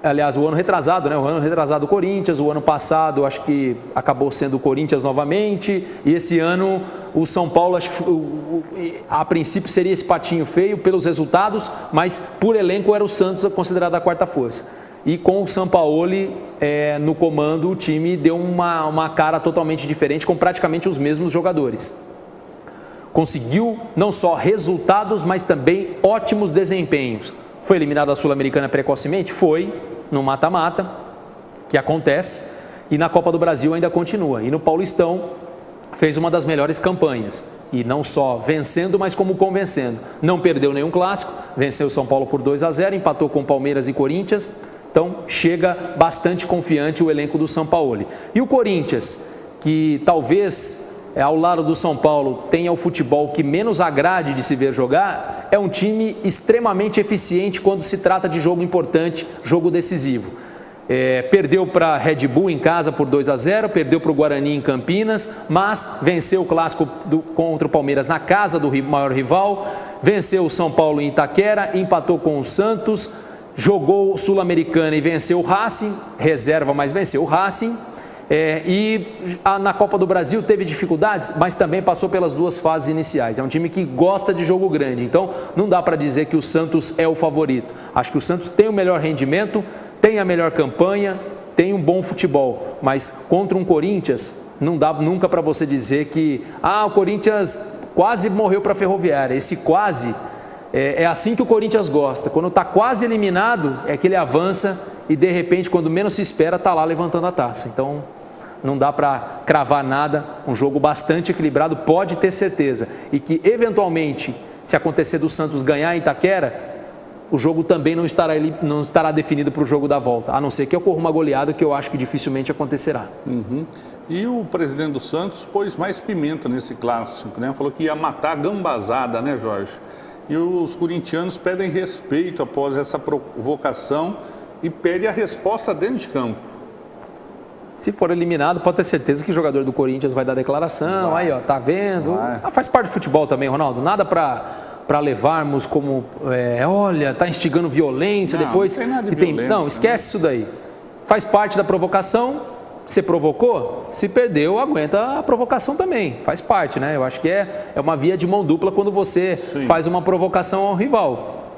aliás, o ano retrasado, né? O ano retrasado o Corinthians, o ano passado acho que acabou sendo o Corinthians novamente, e esse ano o São Paulo, acho que a princípio seria esse patinho feio pelos resultados, mas por elenco era o Santos considerado a quarta força. E com o Sampaoli no comando, o time deu uma cara totalmente diferente, com praticamente os mesmos jogadores. Conseguiu não só resultados, mas também ótimos desempenhos. Foi eliminado da Sul-Americana precocemente? Foi, no mata-mata, que acontece, e na Copa do Brasil ainda continua. E no Paulistão fez uma das melhores campanhas. E não só vencendo, mas como convencendo. Não perdeu nenhum clássico, venceu o São Paulo por 2-0, empatou com Palmeiras e Corinthians. Então, chega bastante confiante o elenco do Sampaoli. E o Corinthians, que talvez, ao lado do São Paulo, tenha o futebol que menos agrade de se ver jogar, é um time extremamente eficiente quando se trata de jogo importante, jogo decisivo. Perdeu para a Red Bull em casa por 2-0, perdeu para o Guarani em Campinas, mas venceu o clássico contra o Palmeiras na casa do maior rival, venceu o São Paulo em Itaquera, empatou com o Santos, jogou Sul-Americana e venceu o Racing, reserva, mas venceu o Racing, na Copa do Brasil teve dificuldades, mas também passou pelas duas fases iniciais. É um time que gosta de jogo grande, então não dá para dizer que o Santos é o favorito. Acho que o Santos tem o melhor rendimento, tem a melhor campanha, tem um bom futebol, mas contra um Corinthians, não dá nunca para você dizer que o Corinthians quase morreu para a Ferroviária. Esse quase... É assim que o Corinthians gosta. Quando está quase eliminado, é que ele avança e, de repente, quando menos se espera, está lá levantando a taça. Então, não dá para cravar nada. Um jogo bastante equilibrado, pode ter certeza. E que, eventualmente, se acontecer do Santos ganhar em Itaquera, o jogo também não estará definido para o jogo da volta. A não ser que ocorra uma goleada, que eu acho que dificilmente acontecerá. E o presidente do Santos pôs mais pimenta nesse clássico, né? Falou que ia matar a gambazada, né, Jorge? E os corintianos pedem respeito após essa provocação e pedem a resposta dentro de campo. Se for eliminado, pode ter certeza que o jogador do Corinthians vai dar declaração. Aí, ó, tá vendo? Faz parte do futebol também, Ronaldo. Nada para levarmos como, olha, tá instigando violência, depois... Não tem nada de violência. Não, esquece isso daí. Faz parte da provocação. Você provocou, se perdeu, aguenta a provocação também, faz parte, né? Eu acho que é uma via de mão dupla quando você faz uma provocação ao rival.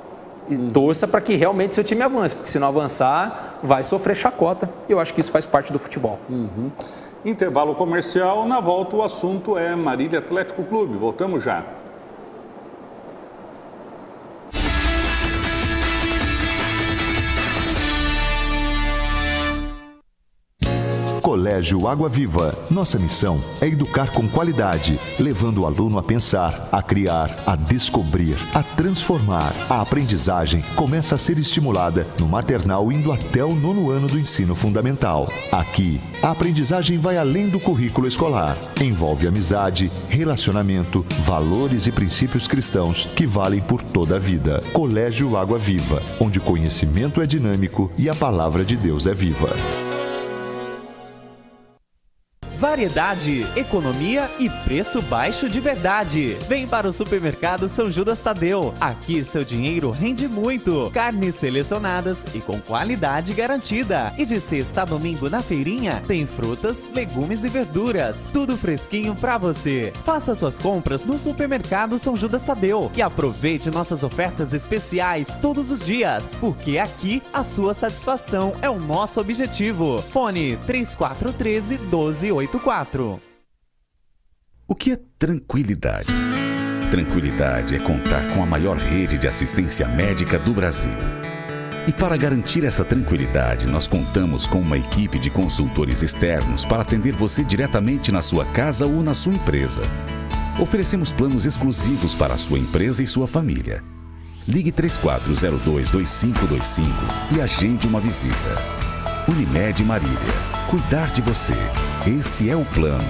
E torça para que realmente seu time avance, porque se não avançar, vai sofrer chacota. E eu acho que isso faz parte do futebol. Intervalo comercial, na volta o assunto é Marília Atlético Clube. Voltamos já. Colégio Água Viva. Nossa missão é educar com qualidade, levando o aluno a pensar, a criar, a descobrir, a transformar. A aprendizagem começa a ser estimulada no maternal, indo até o 9º ano do ensino fundamental. Aqui, a aprendizagem vai além do currículo escolar. Envolve amizade, relacionamento, valores e princípios cristãos que valem por toda a vida. Colégio Água Viva, onde o conhecimento é dinâmico e a palavra de Deus é viva. Variedade, economia e preço baixo de verdade. Vem para o Supermercado São Judas Tadeu. Aqui seu dinheiro rende muito. Carnes selecionadas e com qualidade garantida. E de sexta a domingo na feirinha tem frutas, legumes e verduras. Tudo fresquinho para você. Faça suas compras no Supermercado São Judas Tadeu e aproveite nossas ofertas especiais todos os dias, porque aqui a sua satisfação é o nosso objetivo. Fone 3413-1284. O que é tranquilidade? Tranquilidade é contar com a maior rede de assistência médica do Brasil. E para garantir essa tranquilidade, nós contamos com uma equipe de consultores externos para atender você diretamente na sua casa ou na sua empresa. Oferecemos planos exclusivos para a sua empresa e sua família. Ligue 3402-2525 e agende uma visita. Unimed Marília. Cuidar de você. Esse é o plano.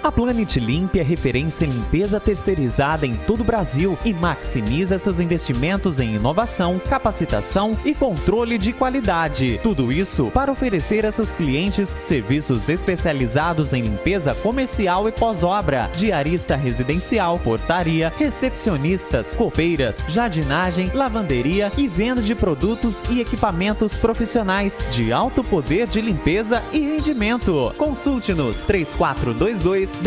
A Planet Limp é referência em limpeza terceirizada em todo o Brasil e maximiza seus investimentos em inovação, capacitação e controle de qualidade. Tudo isso para oferecer a seus clientes serviços especializados em limpeza comercial e pós-obra, diarista residencial, portaria, recepcionistas, copeiras, jardinagem, lavanderia e venda de produtos e equipamentos profissionais de alto poder de limpeza e rendimento. Consulte-nos 3422-1722.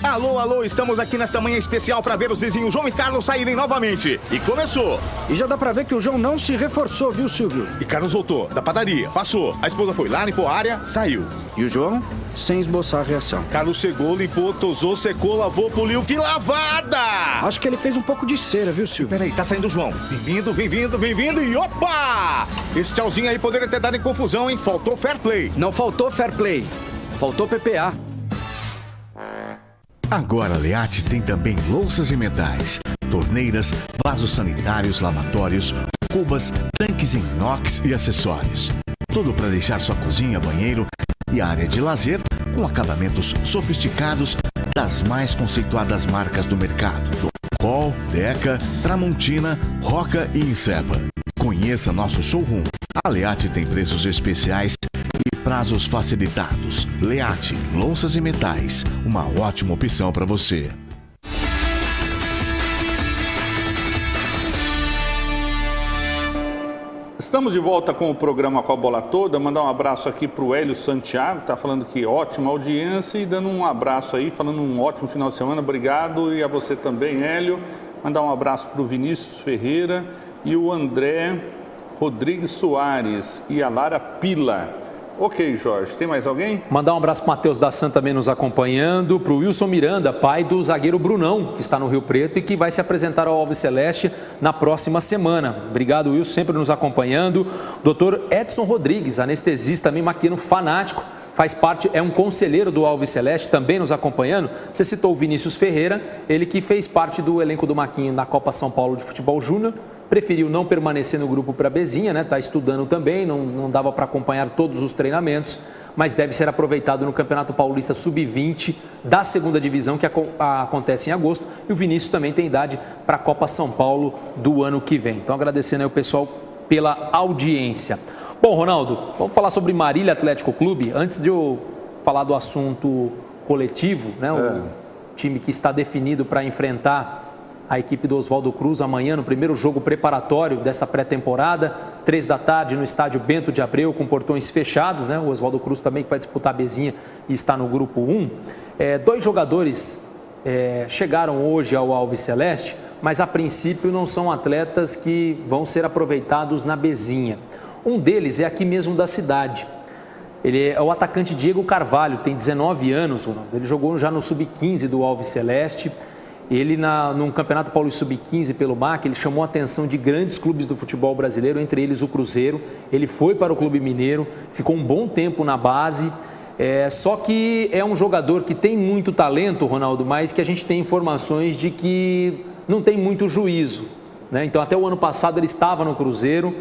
Alô, alô, estamos aqui nesta manhã especial para ver os vizinhos João e Carlos saírem novamente. E começou. E já dá pra ver que o João não se reforçou, viu, Silvio? E Carlos voltou da padaria, passou. A esposa foi lá, limpou a área, saiu. E o João, sem esboçar reação. Carlos chegou, limpou, tosou, secou, lavou, poliu. Que lavada! Acho que ele fez um pouco de cera, viu, Silvio? Peraí, tá saindo o João. Bem-vindo e opa! Esse tchauzinho aí poderia ter dado em confusão, hein? Faltou fair play. Não faltou fair play. Faltou PPA. Agora a Leate tem também louças e metais, torneiras, vasos sanitários, lavatórios, cubas, tanques em inox e acessórios. Tudo para deixar sua cozinha, banheiro e área de lazer com acabamentos sofisticados das mais conceituadas marcas do mercado. Col, Deca, Tramontina, Roca e Insepa. Conheça nosso showroom. A Leate tem preços especiais e prazos facilitados. Leate, louças e metais, uma ótima opção para você. Estamos de volta com o programa Com a Bola Toda. Mandar um abraço aqui para o Hélio Santiago, está falando que ótima audiência e dando um abraço aí, falando um ótimo final de semana. Obrigado, e a você também, Hélio. Mandar um abraço para o Vinícius Ferreira e o André Rodrigues Soares e a Lara Pila. Ok, Jorge, tem mais alguém? Mandar um abraço para o Matheus da Santa também nos acompanhando, para o Wilson Miranda, pai do zagueiro Brunão, que está no Rio Preto e que vai se apresentar ao Alves Celeste na próxima semana. Obrigado, Wilson, sempre nos acompanhando. Dr. Edson Rodrigues, anestesista, também maquiano fanático, faz parte, é um conselheiro do Alves Celeste, também nos acompanhando. Você citou o Vinícius Ferreira, ele que fez parte do elenco do Maquinho na Copa São Paulo de Futebol Júnior. Preferiu não permanecer no grupo para Bezinha, né? Está estudando também, não dava para acompanhar todos os treinamentos, mas deve ser aproveitado no Campeonato Paulista Sub-20 da segunda divisão, que acontece em agosto. E o Vinícius também tem idade para a Copa São Paulo do ano que vem. Então, agradecendo aí o pessoal pela audiência. Bom, Ronaldo, vamos falar sobre Marília Atlético Clube. Antes de eu falar do assunto coletivo, né? O time que está definido para enfrentar a equipe do Oswaldo Cruz amanhã no primeiro jogo preparatório dessa pré-temporada, 3 da tarde no estádio Bento de Abreu, com portões fechados, né? O Oswaldo Cruz também que vai disputar a Bezinha e está no grupo 1. 2 jogadores chegaram hoje ao Alves Celeste, mas a princípio não são atletas que vão ser aproveitados na Bezinha. Um deles é aqui mesmo da cidade. Ele é o atacante Diego Carvalho, tem 19 anos, Ronaldo. Ele jogou já no Sub-15 do Alves Celeste. Ele, num Campeonato Paulista Sub-15 pelo MAC, ele chamou a atenção de grandes clubes do futebol brasileiro, entre eles o Cruzeiro. Ele foi para o Clube Mineiro, ficou um bom tempo na base. Só que é um jogador que tem muito talento, Ronaldo, mas que a gente tem informações de que não tem muito juízo, né? Então, até o ano passado ele estava no Cruzeiro.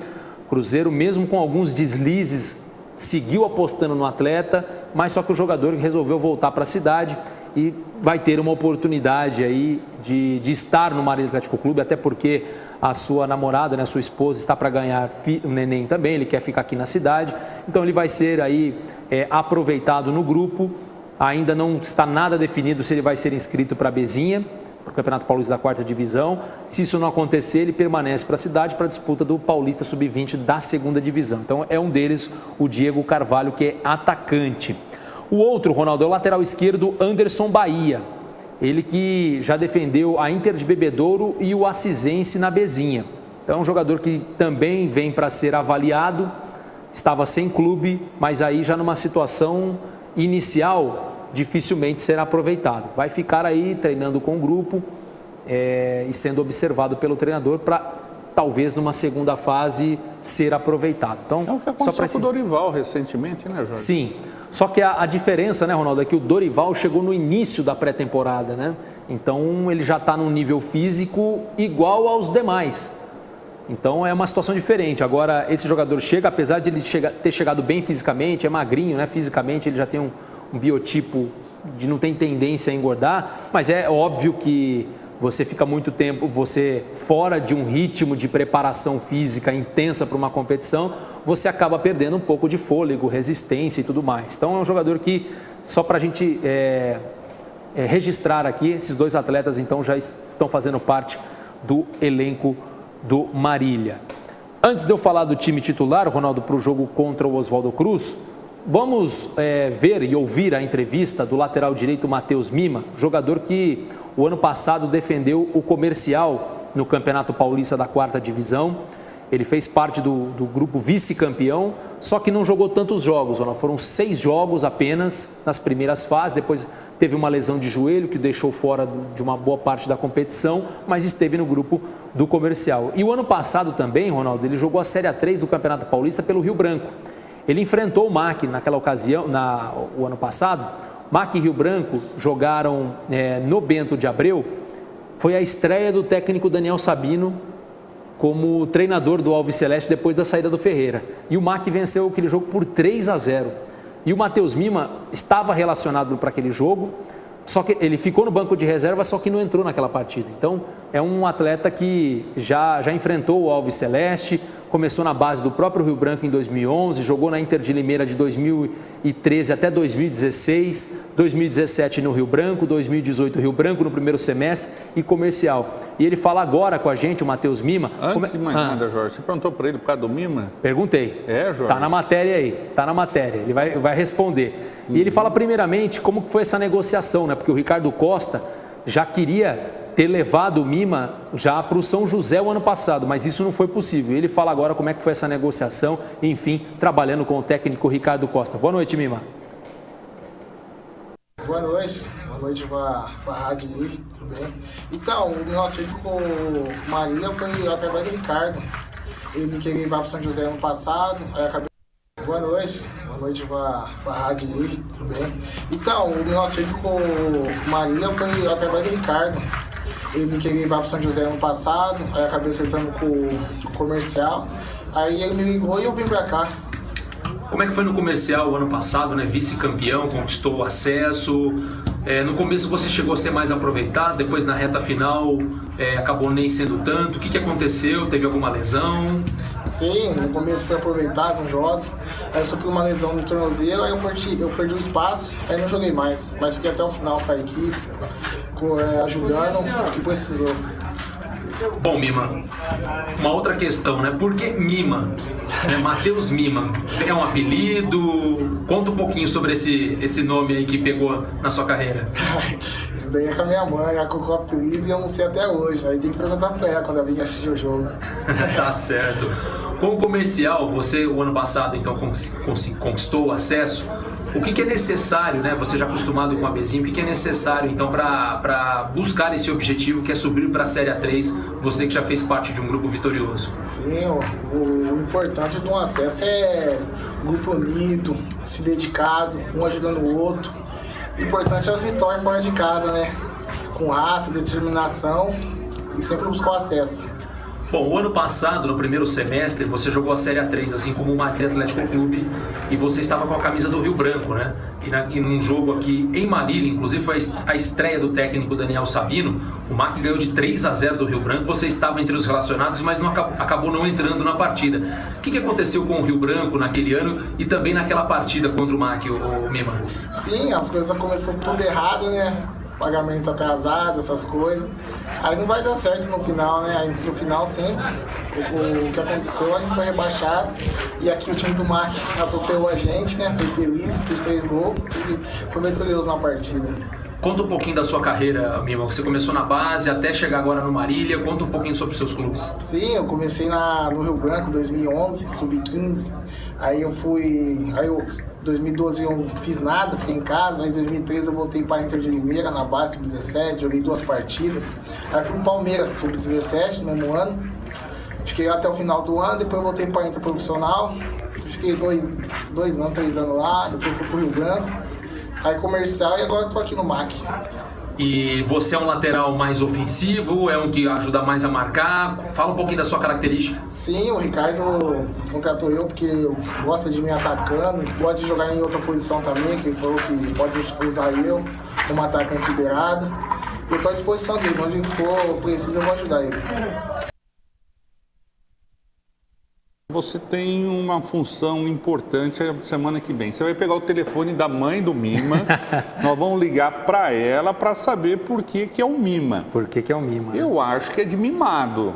O Cruzeiro, mesmo com alguns deslizes, seguiu apostando no atleta, mas só que o jogador resolveu voltar para a cidade e vai ter uma oportunidade aí de estar no Marília Atlético Clube, até porque a sua namorada, né, a sua esposa, está para ganhar um neném também, ele quer ficar aqui na cidade, então ele vai ser aí aproveitado no grupo. Ainda não está nada definido se ele vai ser inscrito para a Bezinha, para o Campeonato Paulista da 4ª Divisão. Se isso não acontecer, ele permanece para a cidade para a disputa do Paulista Sub-20 da 2ª Divisão. Então é um deles, o Diego Carvalho, que é atacante. O outro, Ronaldo, é o lateral esquerdo Anderson Bahia. Ele que já defendeu a Inter de Bebedouro e o Assisense na Bezinha. Então é um jogador que também vem para ser avaliado. Estava sem clube, mas aí já numa situação inicial, dificilmente será aproveitado. Vai ficar aí treinando com o grupo e sendo observado pelo treinador para talvez numa segunda fase ser aproveitado. Então, é o que aconteceu com o Dorival recentemente, né, Jorge? Sim. Só que a diferença, né, Ronaldo, é que o Dorival chegou no início da pré-temporada, né? Então ele já está num nível físico igual aos demais. Então é uma situação diferente. Agora esse jogador chega, apesar de ele ter chegado bem fisicamente, é magrinho, né? Fisicamente ele já tem biotipo de não ter tendência a engordar, mas é óbvio que você fica muito tempo, você fora de um ritmo de preparação física intensa para uma competição, você acaba perdendo um pouco de fôlego, resistência e tudo mais. Então é um jogador que, só para a gente registrar aqui, esses dois atletas então já estão fazendo parte do elenco do Marília. Antes de eu falar do time titular, Ronaldo, para o jogo contra o Oswaldo Cruz, vamos ver e ouvir a entrevista do lateral direito Matheus Mima, jogador que o ano passado defendeu o Comercial no Campeonato Paulista da 4ª Divisão. Ele fez parte do grupo vice-campeão, só que não jogou tantos jogos. Foram 6 jogos apenas nas primeiras fases, depois teve uma lesão de joelho que o deixou fora de uma boa parte da competição, mas esteve no grupo do Comercial. E o ano passado também, Ronaldo, ele jogou a Série A3 do Campeonato Paulista pelo Rio Branco. Ele enfrentou o MAC naquela ocasião, o ano passado. MAC e Rio Branco jogaram no Bento de Abreu. Foi a estreia do técnico Daniel Sabino como treinador do Alves Celeste depois da saída do Ferreira. E o MAC venceu aquele jogo por 3-0. E o Matheus Mima estava relacionado para aquele jogo, só que ele ficou no banco de reserva, só que não entrou naquela partida. Então, é um atleta que já enfrentou o Alves Celeste, começou na base do próprio Rio Branco em 2011, jogou na Inter de Limeira de 2013 até 2016, 2017 no Rio Branco, 2018 Rio Branco no primeiro semestre e Comercial. E ele fala agora com a gente, o Matheus Mima. Antes de mais nada, Jorge, você perguntou para ele por causa do Mima? Perguntei. Jorge? Tá na matéria aí, tá na matéria, ele vai responder. E ele fala primeiramente como que foi essa negociação, né? Porque o Ricardo Costa já queria ter levado o Mima já para o São José o ano passado, mas isso não foi possível. Ele fala agora como é que foi essa negociação, enfim, trabalhando com o técnico Ricardo Costa. Boa noite, Mima. Boa noite para a rádio aí, tudo bem? Então, o meu acerto com o Marília foi através do Ricardo. Ele me queria ir para o São José ano passado, aí acabei... Boa noite para a rádio aí, tudo bem? Então, o meu acerto com o Marília foi através do Ricardo. Ele me queria ir para o São José ano passado, aí acabei acertando com o Comercial. Aí ele me ligou e eu vim para cá. Como é que foi no Comercial o ano passado, né? Vice-campeão, conquistou o acesso. No começo você chegou a ser mais aproveitado, depois na reta final acabou nem sendo tanto. O que aconteceu? Teve alguma lesão? Sim, no começo foi aproveitado nos jogos. Aí eu sofri uma lesão no tornozelo, aí eu perdi o espaço, aí não joguei mais. Mas fiquei até o final com a equipe, ajudando o que precisou. Bom, Mima, uma outra questão, né? Por que Mima? Matheus Mima, é um apelido? Conta um pouquinho sobre esse nome aí que pegou na sua carreira. Isso daí é com a minha mãe, ela colocou o apelido e eu não sei até hoje. Aí tem que perguntar pra ela quando ela vinha assistir o jogo. Tá certo. Com o Comercial, você o ano passado então conquistou o acesso. O que é necessário, né? Você já acostumado com a Bezinho, o que é necessário então para buscar esse objetivo que é subir para a Série A3, você que já fez parte de um grupo vitorioso? Sim, o importante de um acesso é grupo unido, se dedicado, um ajudando o outro. O importante é as vitórias fora de casa, né? Com raça, determinação e sempre buscar o acesso. Bom, o ano passado, no primeiro semestre, você jogou a Série A3, assim como o Marília Atlético Clube, e você estava com a camisa do Rio Branco, né? E num jogo aqui em Marília, inclusive foi a estreia do técnico Daniel Sabino, o MAC ganhou de 3-0 do Rio Branco, você estava entre os relacionados, mas acabou não entrando na partida. O que aconteceu com o Rio Branco naquele ano e também naquela partida contra o MAC, o Mima? Sim, as coisas começaram tudo errado, né? Pagamento atrasado, essas coisas. Aí não vai dar certo no final, né? Aí no final sempre o que aconteceu, a gente foi rebaixado e aqui o time do MAC atropelou a gente, né? Foi feliz, fez 3 gols e foi vitorioso na partida. Conta um pouquinho da sua carreira, Mima. Você começou na base até chegar agora no Marília. Conta um pouquinho sobre os seus clubes. Sim, eu comecei no Rio Branco em 2011, sub-15. Aí eu 2012 eu não fiz nada, fiquei em casa. Aí em 2013 eu voltei para a Inter de Limeira, na base sub-17, joguei 2 partidas. Aí fui para o Palmeiras, sub-17, no mesmo ano. Fiquei até o final do ano, depois eu voltei para a Inter profissional. Fiquei 3 anos lá, depois fui para o Rio Branco. Aí Comercial e agora eu tô aqui no MAC. E você é um lateral mais ofensivo, é um que ajuda mais a marcar? Fala um pouquinho da sua característica. Sim, o Ricardo contratou eu porque gosta de me atacando, gosta de jogar em outra posição também, que falou que pode usar eu como atacante liberado. Eu estou à disposição dele, onde for preciso eu vou ajudar ele. Você tem uma função importante a semana que vem. Você vai pegar o telefone da mãe do Mima, nós vamos ligar para ela para saber por que é um Mima. Por que é um Mima? Eu acho que é de mimado.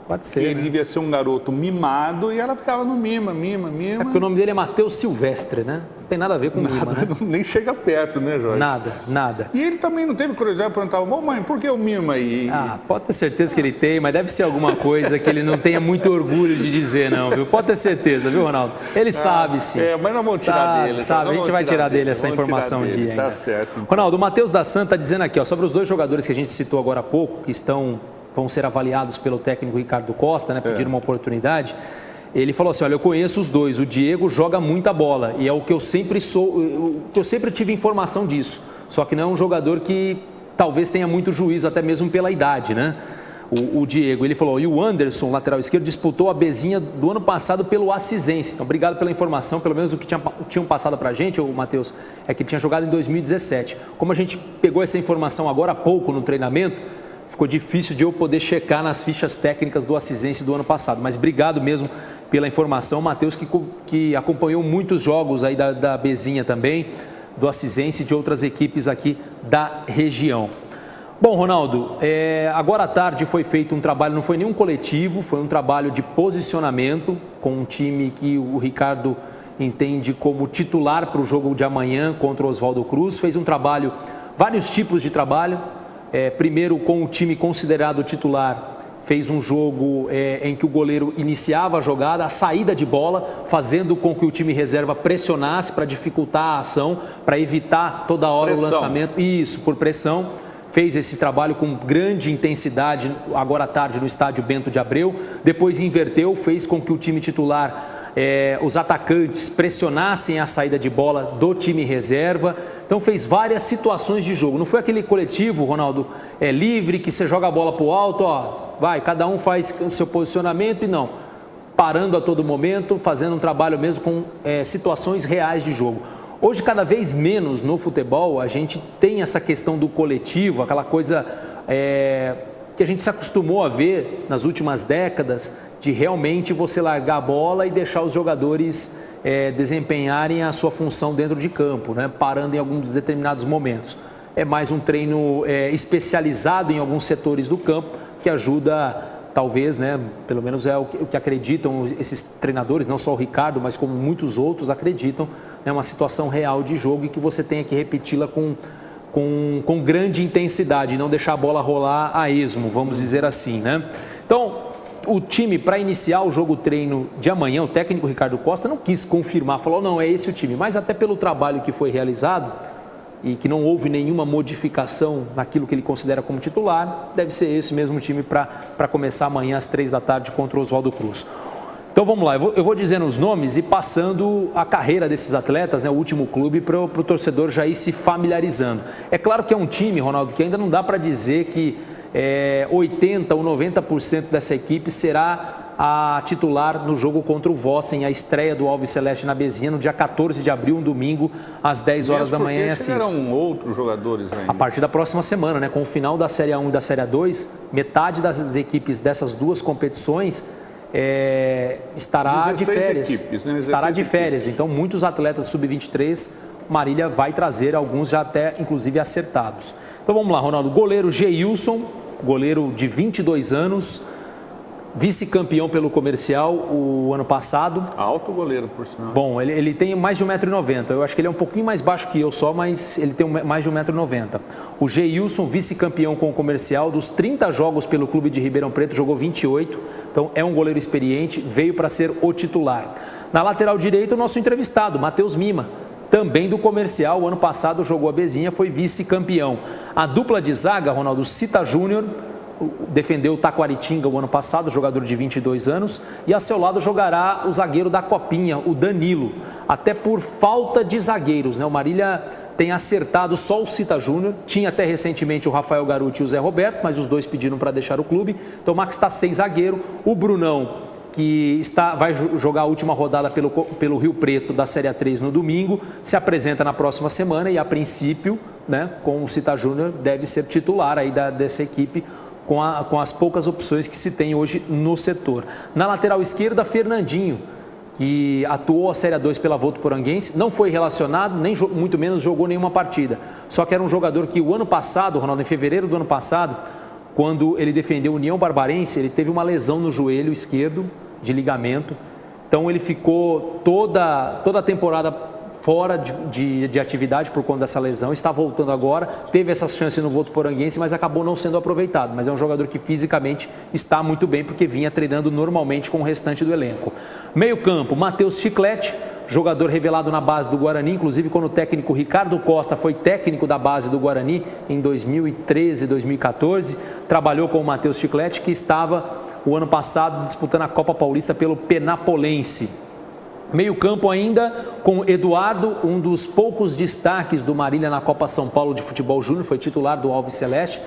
Pode ser, Ele né? devia ser um garoto mimado e ela ficava no Mima. É porque o nome dele é Matheus Silvestre, né? Não tem nada a ver com Mima, né? Nem chega perto, né, Jorge? Nada. E ele também não teve curiosidade de perguntar, mãe, por que o Mima aí? Pode ter certeza que ele tem, mas deve ser alguma coisa que ele não tenha muito orgulho de dizer, não, viu? Pode ter certeza, viu, Ronaldo? Ele sabe, sim. Mas não vamos tirar dele. Sabe, a gente vai tirar dele essa informação um dia ainda. Tá certo. Então. Ronaldo, o Matheus da Santa está dizendo aqui, ó, sobre os 2 jogadores que a gente citou agora há pouco, que vão ser avaliados pelo técnico Ricardo Costa, né, pedindo uma oportunidade. Ele falou assim, olha, eu conheço os 2, o Diego joga muita bola e é o que eu sempre tive informação disso, só que não é um jogador que talvez tenha muito juízo, até mesmo pela idade, né? O Diego, ele falou, e o Anderson, lateral esquerdo, disputou a Bezinha do ano passado pelo Assisense. Então, obrigado pela informação, pelo menos o que tinham passado pra gente, o Matheus, é que ele tinha jogado em 2017. Como a gente pegou essa informação agora há pouco no treinamento, ficou difícil de eu poder checar nas fichas técnicas do Assisense do ano passado. Mas obrigado mesmo pela informação, Matheus, que acompanhou muitos jogos aí da Bezinha também, do Assisense e de outras equipes aqui da região. Bom, Ronaldo, agora à tarde foi feito um trabalho, não foi nenhum coletivo, foi um trabalho de posicionamento com um time que o Ricardo entende como titular para o jogo de amanhã contra o Oswaldo Cruz. Fez um trabalho, vários tipos de trabalho. Primeiro com o time considerado titular, fez um jogo em que o goleiro iniciava a jogada, a saída de bola, fazendo com que o time reserva pressionasse para dificultar a ação, para evitar toda hora o lançamento. Isso, por pressão. Fez esse trabalho com grande intensidade agora à tarde no estádio Bento de Abreu. Depois inverteu, fez com que o time titular, os atacantes pressionassem a saída de bola do time reserva. Então fez várias situações de jogo. Não foi aquele coletivo, Ronaldo, livre, que você joga a bola para o alto, vai, cada um faz o seu posicionamento e não. Parando a todo momento, fazendo um trabalho mesmo com situações reais de jogo. Hoje, cada vez menos no futebol, a gente tem essa questão do coletivo, aquela coisa que a gente se acostumou a ver nas últimas décadas, de realmente você largar a bola e deixar os jogadores desempenharem a sua função dentro de campo, né? Parando em alguns determinados momentos. É mais um treino especializado em alguns setores do campo que ajuda, talvez, né? Pelo menos é o que acreditam esses treinadores, não só o Ricardo, mas como muitos outros acreditam, é uma situação real de jogo e que você tenha que repeti-la com grande intensidade, não deixar a bola rolar a esmo, vamos dizer assim, né? Então, o time, para iniciar o jogo treino de amanhã, o técnico Ricardo Costa não quis confirmar, falou, não, é esse o time, mas até pelo trabalho que foi realizado e que não houve nenhuma modificação naquilo que ele considera como titular, deve ser esse mesmo time para começar amanhã às 3 da tarde contra o Oswaldo Cruz. Então vamos lá, eu vou dizendo os nomes e passando a carreira desses atletas, né, o último clube, para o torcedor já ir se familiarizando. É claro que é um time, Ronaldo, que ainda não dá para dizer que 80% ou 90% dessa equipe será a titular no jogo contra o Vossen, a estreia do Alves Celeste na Bezinha, no dia 14 de abril, um domingo, às 10 horas da manhã. Chegaram outros jogadores ainda. A partir da próxima semana, né, com o final da Série A1 e da Série A2, metade das equipes dessas duas competições estará de férias. Equipes, né? Estará de férias. Então, muitos atletas sub-23, Marília vai trazer, alguns já até, inclusive, acertados. Então, vamos lá, Ronaldo. Goleiro Geilson, goleiro de 22 anos, vice-campeão pelo Comercial o ano passado. Alto goleiro, por sinal. Bom, ele tem mais de 1,90 m. Eu acho que ele é um pouquinho mais baixo que eu só, mas ele tem mais de 1,90 m. O Geilson, vice-campeão com o Comercial, dos 30 jogos pelo clube de Ribeirão Preto, jogou 28. Então, é um goleiro experiente, veio para ser o titular. Na lateral direita, o nosso entrevistado, Matheus Mima, também do Comercial. O ano passado jogou a Bezinha, foi vice-campeão. A dupla de zaga, Ronaldo, Cita Júnior, defendeu o Taquaritinga o ano passado, jogador de 22 anos, e a seu lado jogará o zagueiro da Copinha, o Danilo, até por falta de zagueiros, né? O Marília tem acertado só o Cita Júnior. Tinha até recentemente o Rafael Garuti e o Zé Roberto, mas os dois pediram para deixar o clube. Então o Max está sem zagueiro. O Brunão, que vai jogar a última rodada pelo Rio Preto da Série A3 no domingo, se apresenta na próxima semana e, a princípio, né, com o Cita Júnior, deve ser titular aí dessa equipe, com as poucas opções que se tem hoje no setor. Na lateral esquerda, Fernandinho, que atuou a Série A2 pela Votuporanguense, não foi relacionado, nem muito menos jogou nenhuma partida. Só que era um jogador que o ano passado, Ronaldo, em fevereiro do ano passado, quando ele defendeu a União Barbarense, ele teve uma lesão no joelho esquerdo, de ligamento. Então ele ficou toda a temporada fora de atividade por conta dessa lesão, está voltando agora, teve essa chance no Votuporanguense, mas acabou não sendo aproveitado. Mas é um jogador que fisicamente está muito bem, porque vinha treinando normalmente com o restante do elenco. Meio campo, Matheus Chiclete, jogador revelado na base do Guarani, inclusive quando o técnico Ricardo Costa foi técnico da base do Guarani em 2013, 2014, trabalhou com o Matheus Chiclete, que estava o ano passado disputando a Copa Paulista pelo Penapolense. Meio campo ainda com Eduardo, um dos poucos destaques do Marília na Copa São Paulo de Futebol Júnior, foi titular do Alves Celeste,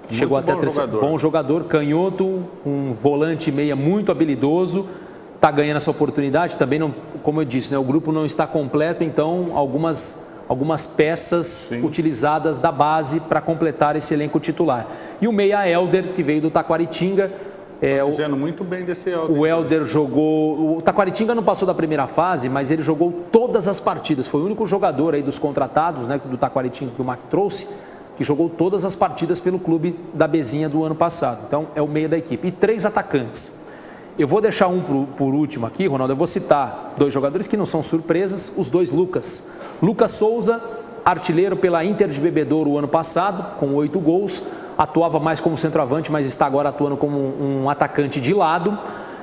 chegou até bom jogador, canhoto, um volante meia muito habilidoso, está ganhando essa oportunidade, também não, como eu disse, né, o grupo não está completo, então algumas peças utilizadas da base para completar esse elenco titular. E o meia Helder, que veio do Taquaritinga. Dizendo muito bem desse Helder. O Helder jogou... O Taquaritinga não passou da primeira fase, mas ele jogou todas as partidas. Foi o único jogador aí dos contratados, né, do Taquaritinga que o Mac trouxe, que jogou todas as partidas pelo clube da Bezinha do ano passado. Então, é o meio da equipe. E 3 atacantes. Eu vou deixar um por último aqui, Ronaldo. Eu vou citar 2 jogadores que não são surpresas, os 2 Lucas. Lucas Souza, artilheiro pela Inter de Bebedouro o ano passado, com 8 gols. Atuava mais como centroavante, mas está agora atuando como um atacante de lado.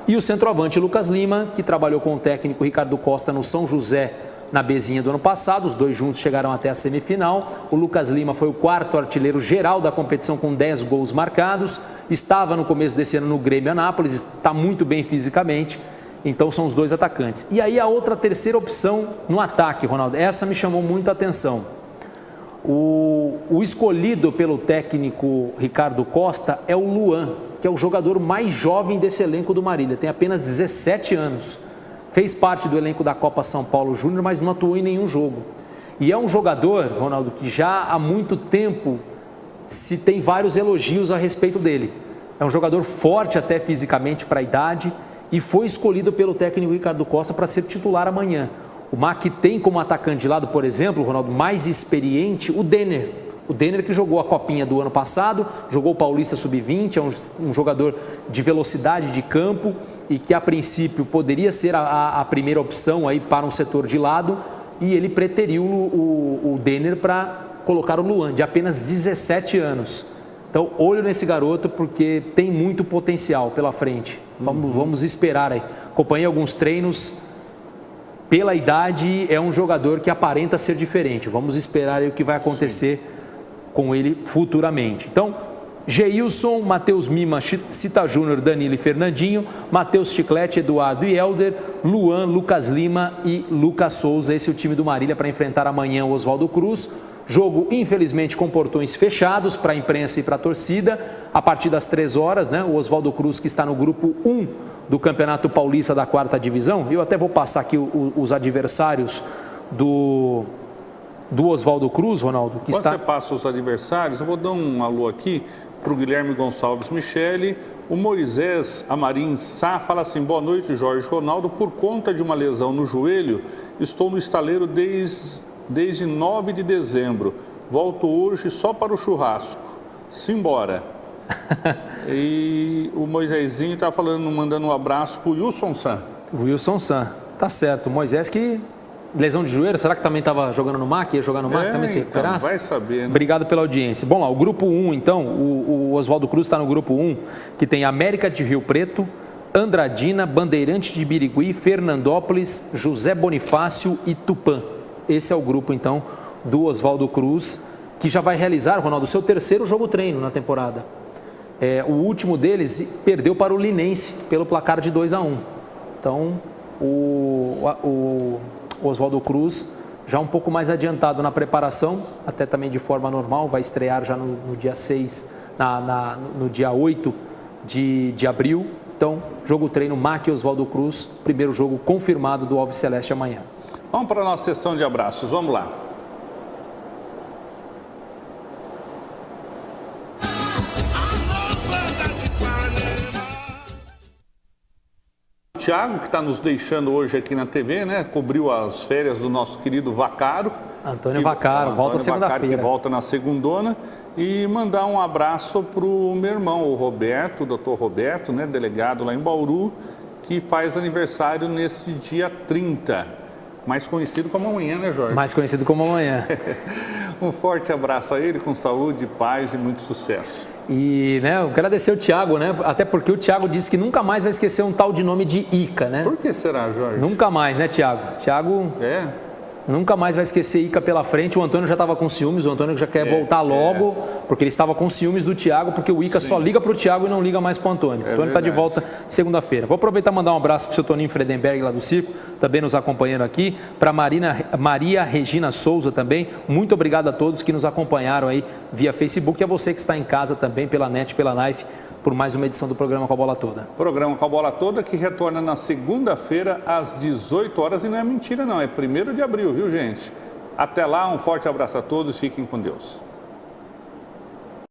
E o centroavante Lucas Lima, que trabalhou com o técnico Ricardo Costa no São José, na Bezinha do ano passado. Os 2 juntos chegaram até a semifinal. O Lucas Lima foi o 4º artilheiro geral da competição com 10 gols marcados. Estava no começo desse ano no Grêmio Anápolis, está muito bem fisicamente. Então são os 2 atacantes. E aí a terceira opção no ataque, Ronaldo, essa me chamou muito a atenção. O escolhido pelo técnico Ricardo Costa é o Luan, que é o jogador mais jovem desse elenco do Marília, tem apenas 17 anos. Fez parte do elenco da Copa São Paulo Júnior, mas não atuou em nenhum jogo. E é um jogador, Ronaldo, que já há muito tempo se tem vários elogios a respeito dele. É um jogador forte até fisicamente para a idade e foi escolhido pelo técnico Ricardo Costa para ser titular amanhã. O Mac tem como atacante de lado, por exemplo, Ronaldo, mais experiente, o Denner. O Denner que jogou a Copinha do ano passado, jogou o Paulista Sub-20, é um jogador de velocidade de campo e que a princípio poderia ser a primeira opção aí para um setor de lado, e ele preteriu o Denner para colocar o Luan, de apenas 17 anos. Então, olho nesse garoto porque tem muito potencial pela frente. Vamos esperar aí. Acompanhei alguns treinos. Pela idade, é um jogador que aparenta ser diferente. Vamos esperar aí o que vai acontecer com ele futuramente. Então, Geilson, Matheus Mima, Cita Júnior, Danilo e Fernandinho, Matheus Chiclete, Eduardo e Helder, Luan, Lucas Lima e Lucas Souza. Esse é o time do Marília para enfrentar amanhã o Oswaldo Cruz. Jogo, infelizmente, com portões fechados para a imprensa e para a torcida. A partir das 3 horas, né? O Oswaldo Cruz, que está no grupo 1 do Campeonato Paulista da 4ª Divisão. Eu até vou passar aqui os adversários do Oswaldo Cruz, Ronaldo. Quando você passa os adversários, eu vou dar um alô aqui para o Guilherme Gonçalves Michele. O Moisés Amarim Sá fala assim: boa noite, Jorge Ronaldo. Por conta de uma lesão no joelho, estou no estaleiro desde 9 de dezembro. Volto hoje só para o churrasco. Simbora. E o Moisésinho está falando, mandando um abraço para o Wilson San. O Wilson San, tá certo. O Moisés que lesão de joelho, será que também estava jogando no MAC? Ia jogar no MAC, também se recuperasse? Vai saber, né? Obrigado pela audiência. Bom, lá, o grupo 1, então, o Oswaldo Cruz está no grupo 1, que tem América de Rio Preto, Andradina, Bandeirante de Birigui, Fernandópolis, José Bonifácio e Tupã. Esse é o grupo, então, do Oswaldo Cruz, que já vai realizar, Ronaldo, o seu 3º jogo treino na temporada. O último deles perdeu para o Linense pelo placar de 2-1. Então, o Oswaldo Cruz já um pouco mais adiantado na preparação, até também de forma normal, vai estrear já no dia 6, no dia 8 de abril. Então, jogo treino MAC Oswaldo Cruz, primeiro jogo confirmado do Alves Celeste amanhã. Vamos para a nossa sessão de abraços, vamos lá. Thiago, que está nos deixando hoje aqui na TV, né? Cobriu as férias do nosso querido Vaccaro. Antônio Vaccaro, volta segunda-feira. Que volta na segundona. E mandar um abraço para o meu irmão, o Roberto, o doutor Roberto, né? Delegado lá em Bauru, que faz aniversário nesse dia 30. Mais conhecido como amanhã, né, Jorge? Mais conhecido como amanhã. Um forte abraço a ele, com saúde, paz e muito sucesso. E, né, eu quero agradecer o Thiago, né? Até porque o Thiago disse que nunca mais vai esquecer um tal de nome de Ica, né? Por que será, Jorge? Nunca mais, né, Thiago? Thiago nunca mais vai esquecer Ica pela frente. O Antônio já estava com ciúmes, o Antônio já quer voltar logo, porque ele estava com ciúmes do Thiago, porque o Ica só liga para o Thiago e não liga mais para o Antônio. O Antônio está de volta segunda-feira. Vou aproveitar e mandar um abraço para o seu Toninho Fredenberg lá do circo, também nos acompanhando aqui, para Maria Regina Souza também. Muito obrigado a todos que nos acompanharam aí via Facebook e a você que está em casa também pela NET, pela Live, por mais uma edição do Programa com a Bola Toda. Programa com a Bola Toda que retorna na segunda-feira às 18 horas e não é mentira não, é 1º de abril, viu gente? Até lá, um forte abraço a todos, fiquem com Deus.